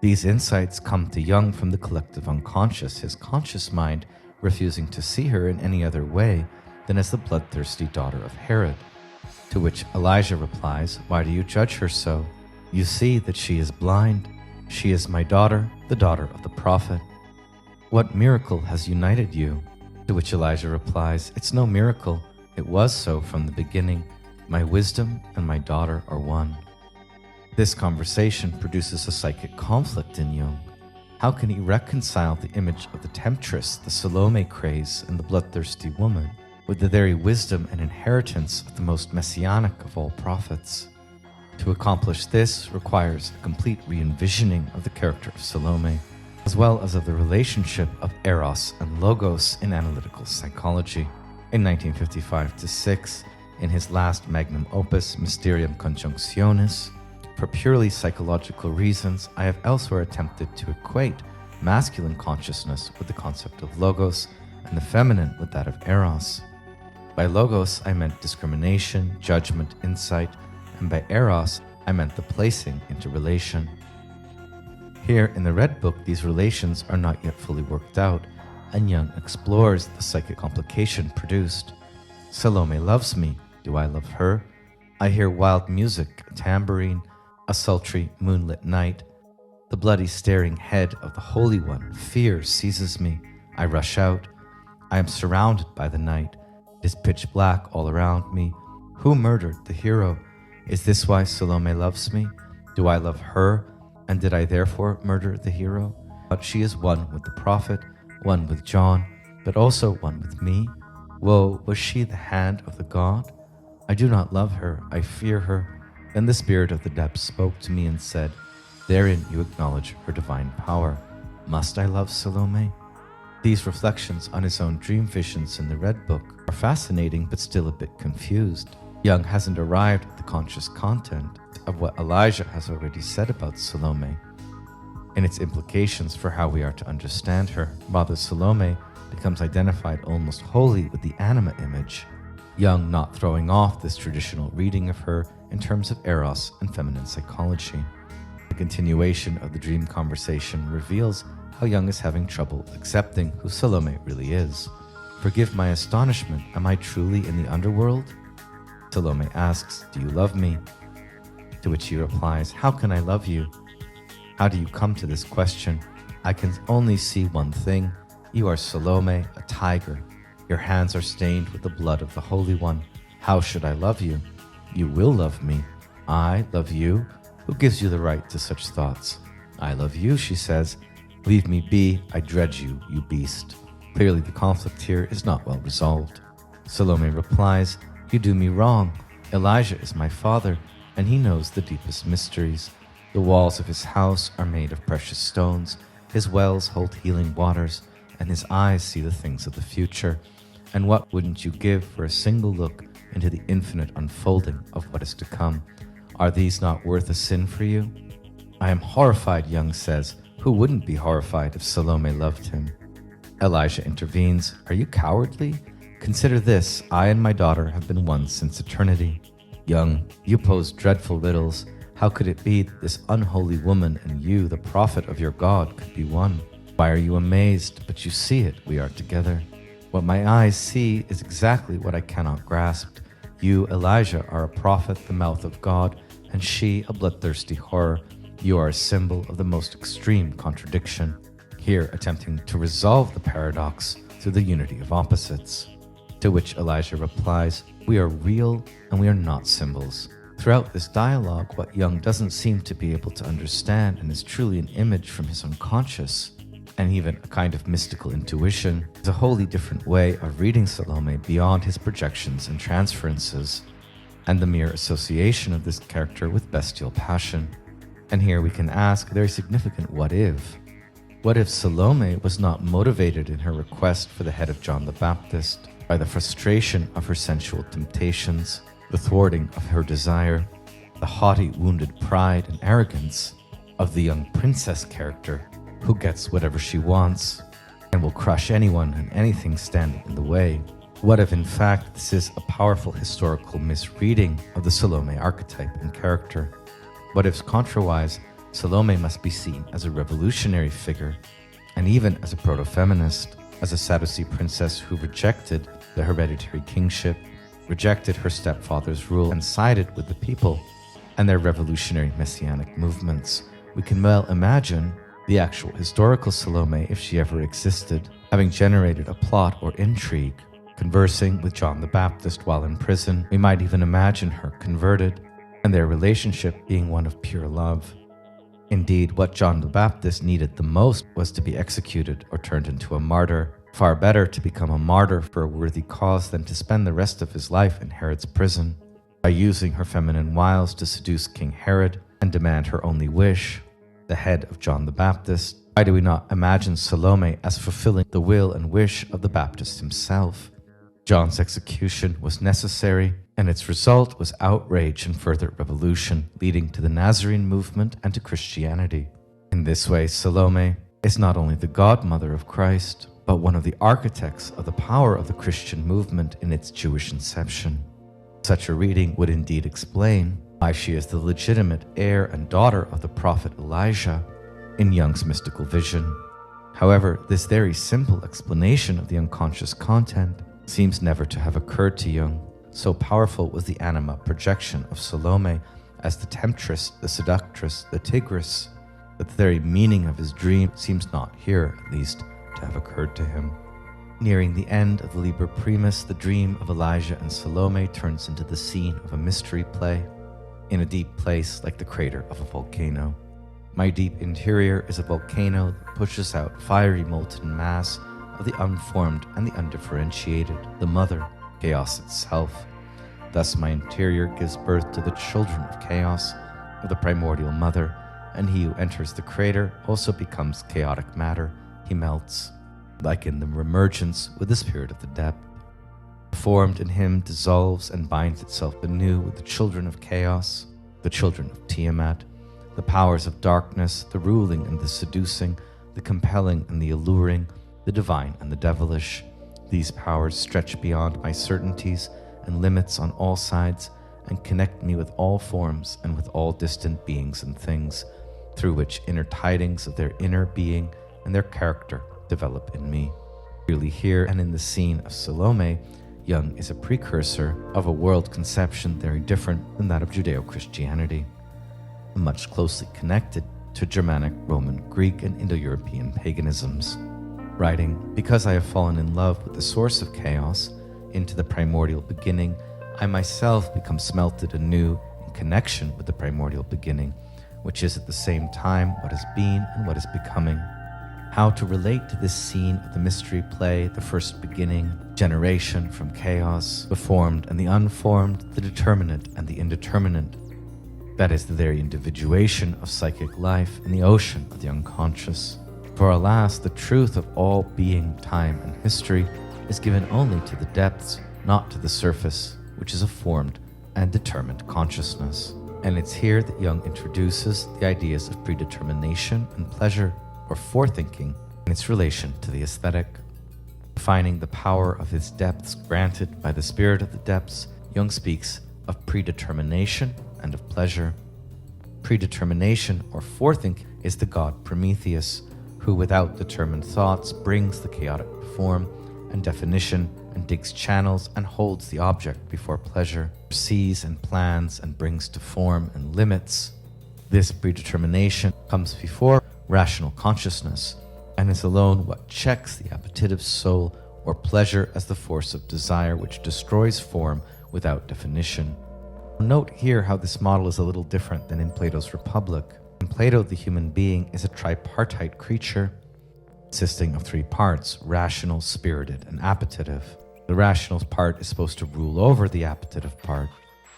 These insights come to Jung from the collective unconscious, his conscious mind refusing to see her in any other way than as the bloodthirsty daughter of Herod. To which Elijah replies, why do you judge her so? You see that she is blind. She is my daughter, the daughter of the prophet. What miracle has united you? To which Elijah replies, it's no miracle. It was so from the beginning. My wisdom and my daughter are one. This conversation produces a psychic conflict in Jung. How can he reconcile the image of the temptress, the Salome craze, and the bloodthirsty woman with the very wisdom and inheritance of the most messianic of all prophets? To accomplish this requires a complete re-envisioning of the character of Salome, as well as of the relationship of eros and logos in analytical psychology. In 1955-6, in his last magnum opus, Mysterium Conjunctionis, for purely psychological reasons, I have elsewhere attempted to equate masculine consciousness with the concept of logos and the feminine with that of eros. By logos, I meant discrimination, judgment, insight, and by eros, I meant the placing into relation. Here in the Redbook, these relations are not yet fully worked out, and Jung explores the psychic complication produced. Salome loves me. Do I love her? I hear wild music, a tambourine, a sultry moonlit night. The bloody staring head of the Holy One, fear seizes me. I rush out. I am surrounded by the night. It is pitch black all around me. Who murdered the hero? Is this why Salome loves me? Do I love her? And did I therefore murder the hero? But she is one with the prophet, one with John, but also one with me. Woe, was she the hand of the God? I do not love her, I fear her. Then the spirit of the depths spoke to me and said, therein you acknowledge her divine power. Must I love Salome? These reflections on his own dream visions in the Redbook are fascinating but still a bit confused. Jung hasn't arrived at the conscious content of what Elijah has already said about Salome and its implications for how we are to understand her. Rather, Salome becomes identified almost wholly with the anima image, Jung not throwing off this traditional reading of her in terms of eros and feminine psychology. The continuation of the dream conversation reveals how Jung is having trouble accepting who Salome really is. Forgive my astonishment, am I truly in the underworld? Salome asks, do you love me? To which he replies, how can I love you? How do you come to this question? I can only see one thing. You are Salome, a tiger. Your hands are stained with the blood of the Holy One. How should I love you? You will love me. I love you. Who gives you the right to such thoughts? I love you, she says. Leave me be. I dread you, you beast. Clearly the conflict here is not well resolved. Salome replies, you do me wrong. Elijah is my father, and he knows the deepest mysteries. The walls of his house are made of precious stones. His wells hold healing waters, and his eyes see the things of the future. And what wouldn't you give for a single look into the infinite unfolding of what is to come? Are these not worth a sin for you? I am horrified, Jung says. Who wouldn't be horrified if Salome loved him? Elijah intervenes. Are you cowardly? Consider this, I and my daughter have been one since eternity. Jung, you pose dreadful riddles. How could it be that this unholy woman and you, the prophet of your God, could be one? Why are you amazed? But you see it, we are together. What my eyes see is exactly what I cannot grasp. You, Elijah, are a prophet, the mouth of God, and she, a bloodthirsty horror. You are a symbol of the most extreme contradiction. Here, attempting to resolve the paradox through the unity of opposites. To which Elijah replies, we are real and we are not symbols. Throughout this dialogue, what Jung doesn't seem to be able to understand and is truly an image from his unconscious, and even a kind of mystical intuition, is a wholly different way of reading Salome beyond his projections and transferences, and the mere association of this character with bestial passion. And here we can ask a very significant what if. What if Salome was not motivated in her request for the head of John the Baptist by the frustration of her sensual temptations, the thwarting of her desire, the haughty, wounded pride and arrogance of the young princess character who gets whatever she wants and will crush anyone and anything standing in the way? What if, in fact, this is a powerful historical misreading of the Salome archetype and character? What if, contrawise, Salome must be seen as a revolutionary figure, and even as a proto-feminist, as a Sadducee princess who rejected the hereditary kingship, rejected her stepfather's rule, and sided with the people and their revolutionary messianic movements? We can well imagine the actual historical Salome, if she ever existed, having generated a plot or intrigue, conversing with John the Baptist while in prison. We might even imagine her converted, and their relationship being one of pure love. Indeed, what John the Baptist needed the most was to be executed or turned into a martyr. Far better to become a martyr for a worthy cause than to spend the rest of his life in Herod's prison, by using her feminine wiles to seduce King Herod and demand her only wish, the head of John the Baptist. Why do we not imagine Salome as fulfilling the will and wish of the Baptist himself? John's execution was necessary, and its result was outrage and further revolution, leading to the Nazarene movement and to Christianity. In this way, Salome is not only the godmother of Christ, but one of the architects of the power of the Christian movement in its Jewish inception. Such a reading would indeed explain why she is the legitimate heir and daughter of the prophet Elijah in Jung's mystical vision. However, this very simple explanation of the unconscious content seems never to have occurred to Jung. So powerful was the anima projection of Salome as the temptress, the seductress, the tigress, that the very meaning of his dream seems not here, at least, to have occurred to him. Nearing the end of the Liber Primus, the dream of Elijah and Salome turns into the scene of a mystery play, in a deep place like the crater of a volcano. My deep interior is a volcano that pushes out fiery molten mass of the unformed and the undifferentiated, the mother, chaos itself. Thus my interior gives birth to the children of chaos, of the primordial mother, and he who enters the crater also becomes chaotic matter. He melts, like in the remergence with the spirit of the depth. Formed in him dissolves and binds itself anew with the children of chaos, the children of Tiamat, the powers of darkness, the ruling and the seducing, the compelling and the alluring, the divine and the devilish. These powers stretch beyond my certainties and limits on all sides, and connect me with all forms and with all distant beings and things, through which inner tidings of their inner being and their character develop in me. Clearly here and in the scene of Salome, Jung is a precursor of a world conception very different than that of Judeo-Christianity, much closely connected to Germanic, Roman, Greek, and Indo-European paganisms. Writing, because I have fallen in love with the source of chaos, into the primordial beginning, I myself become smelted anew in connection with the primordial beginning, which is at the same time what has been and what is becoming. How to relate to this scene of the mystery play, the first beginning, generation from chaos, the formed and the unformed, the determinate and the indeterminate. That is the very individuation of psychic life in the ocean of the unconscious. For alas, the truth of all being, time, and history is given only to the depths, not to the surface, which is a formed and determined consciousness. And it's here that Jung introduces the ideas of predetermination and pleasure, or forethinking, in its relation to the aesthetic. Defining the power of his depths granted by the spirit of the depths, Jung speaks of predetermination and of pleasure. Predetermination, or forethinking, is the god Prometheus, who without determined thoughts brings the chaotic form and definition and digs channels and holds the object before pleasure, sees and plans and brings to form and limits. This predetermination comes before rational consciousness and is alone what checks the appetitive soul, or pleasure as the force of desire which destroys form without definition. Note here how this model is a little different than in Plato's Republic. In Plato, the human being is a tripartite creature consisting of three parts: rational, spirited, and appetitive. The rational part is supposed to rule over the appetitive part,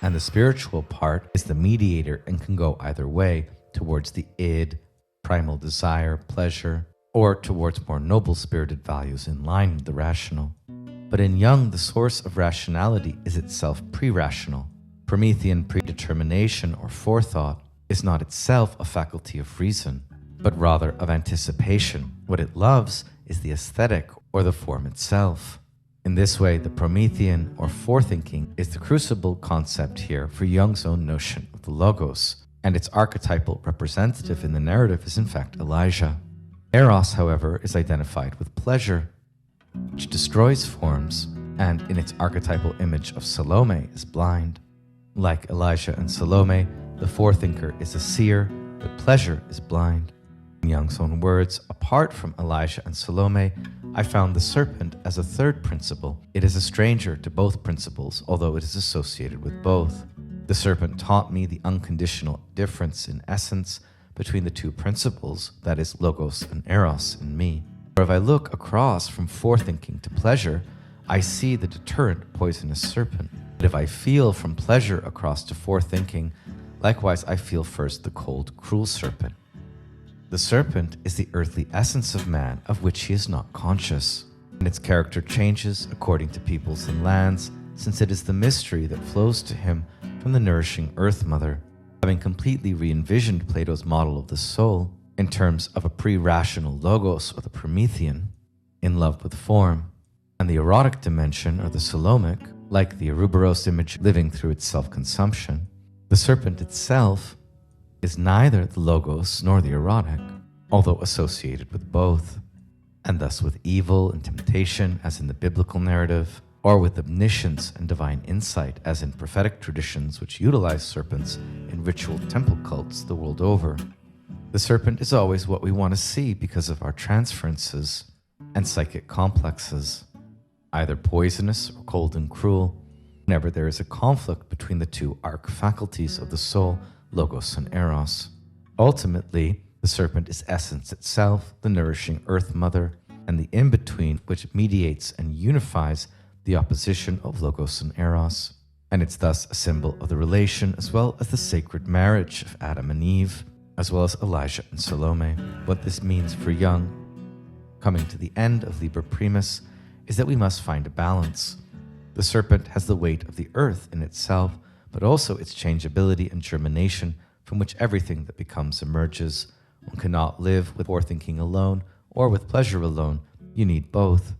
and the spiritual part is the mediator and can go either way, towards the id, primal desire, pleasure, or towards more noble spirited values in line with the rational. But in Jung, the source of rationality is itself pre-rational. Promethean predetermination or forethought is not itself a faculty of reason, but rather of anticipation. What it loves is the aesthetic or the form itself. In this way, the Promethean or forethinking is the crucible concept here for Jung's own notion of the logos, and its archetypal representative in the narrative is in fact Elijah. Eros, however, is identified with pleasure, which destroys forms, and in its archetypal image of Salome is blind. Like Elijah and Salome, the forethinker is a seer, but pleasure is blind. In Jung's own words, apart from Elijah and Salome, I found the serpent as a third principle. It is a stranger to both principles, although it is associated with both. The serpent taught me the unconditional difference in essence between the two principles, that is, logos and eros, in me. For if I look across from forethinking to pleasure, I see the deterrent poisonous serpent. But if I feel from pleasure across to forethinking, likewise I feel first the cold, cruel serpent. The serpent is the earthly essence of man, of which he is not conscious, and its character changes according to peoples and lands, since it is the mystery that flows to him from the nourishing Earth Mother. Having completely re-envisioned Plato's model of the soul in terms of a pre-rational logos or the Promethean, in love with form, and the erotic dimension or the Salomic, like the Ouroboros image living through its self-consumption, the serpent itself is neither the logos nor the erotic, although associated with both, and thus with evil and temptation as in the biblical narrative, or with omniscience and divine insight as in prophetic traditions which utilize serpents in ritual temple cults the world over. The serpent is always what we want to see because of our transferences and psychic complexes, either poisonous or cold and cruel, whenever there is a conflict between the two arc faculties of the soul, logos and eros. Ultimately, the serpent is essence itself, the nourishing Earth Mother, and the in-between which mediates and unifies the opposition of logos and eros, and it's thus a symbol of the relation as well as the sacred marriage of Adam and Eve, as well as Elijah and Salome. What this means for Jung, coming to the end of Liber Primus, is that we must find a balance. The serpent has the weight of the earth in itself, but also its changeability and germination from which everything that becomes emerges. One cannot live with forethinking alone or with pleasure alone. You need both.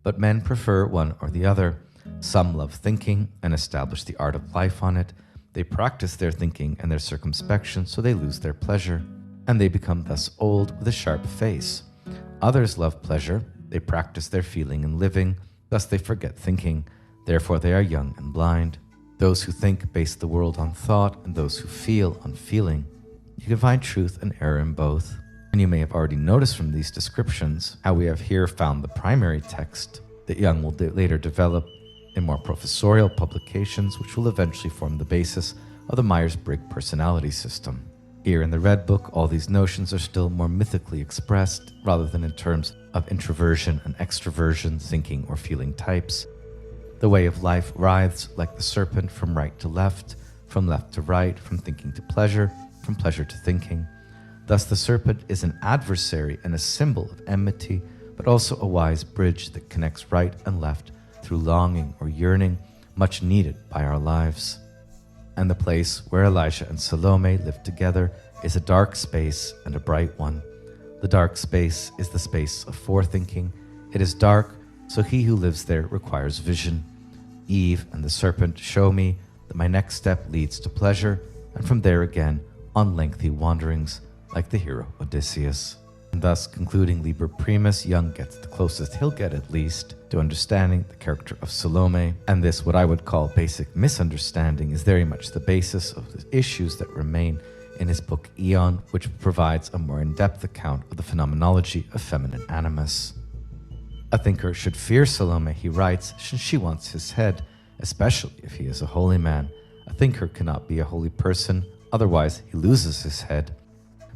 But men prefer one or the other. Some love thinking and establish the art of life on it. They practice their thinking and their circumspection, so they lose their pleasure, and they become thus old with a sharp face. Others love pleasure. They practice their feeling and living, thus they forget thinking. Therefore they are young and blind. Those who think base the world on thought, and those who feel on feeling. You can find truth and error in both. And you may have already noticed from these descriptions how we have here found the primary text that Jung will later develop in more professorial publications, which will eventually form the basis of the Myers-Briggs personality system. Here in the Redbook, all these notions are still more mythically expressed, rather than in terms of introversion and extroversion, thinking or feeling types. The way of life writhes like the serpent from right to left to right, from thinking to pleasure, from pleasure to thinking. Thus the serpent is an adversary and a symbol of enmity, but also a wise bridge that connects right and left through longing or yearning, much needed by our lives. And the place where Elijah and Salome live together is a dark space and a bright one. The dark space is the space of forethinking. It is dark, so he who lives there requires vision. Eve and the serpent show me that my next step leads to pleasure, and from there again on lengthy wanderings, like the hero Odysseus. And thus, concluding Liber Primus, Jung gets the closest he'll get, at least, to understanding the character of Salome. And this, what I would call basic misunderstanding, is very much the basis of the issues that remain in his book Aeon, which provides a more in-depth account of the phenomenology of feminine animus. A thinker should fear Salome, he writes, since she wants his head, especially if he is a holy man. A thinker cannot be a holy person, otherwise he loses his head.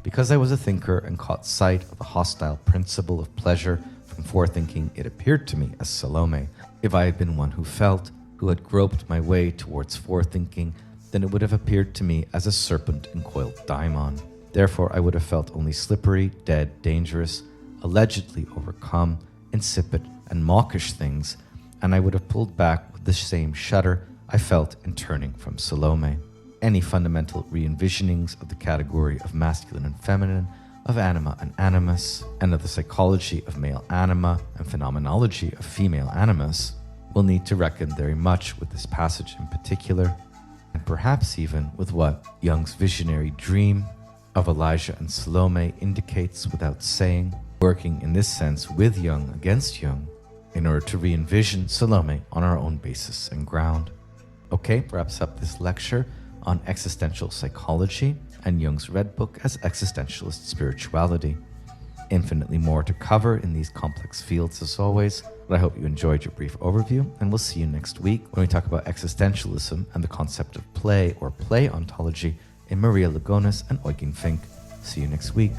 Because I was a thinker and caught sight of the hostile principle of pleasure from forethinking, it appeared to me as Salome. If I had been one who felt, who had groped my way towards forethinking, then it would have appeared to me as a serpent in coiled daimon. Therefore I would have felt only slippery, dead, dangerous, allegedly overcome, insipid, and mawkish things, and I would have pulled back with the same shudder I felt in turning from Salome. Any fundamental re-envisionings of the category of masculine and feminine, of anima and animus, and of the psychology of male anima and phenomenology of female animus will need to reckon very much with this passage in particular, and perhaps even with what Jung's visionary dream of Elijah and Salome indicates without saying, working in this sense with Jung against Jung in order to re-envision Salome on our own basis and ground. Okay, wraps up this lecture on existential psychology and Jung's Redbook as existentialist spirituality. Infinitely more to cover in these complex fields as always, but I hope you enjoyed your brief overview, and we'll see you next week when we talk about existentialism and the concept of play or play ontology in Maria Lugones and Eugen Fink. See you next week.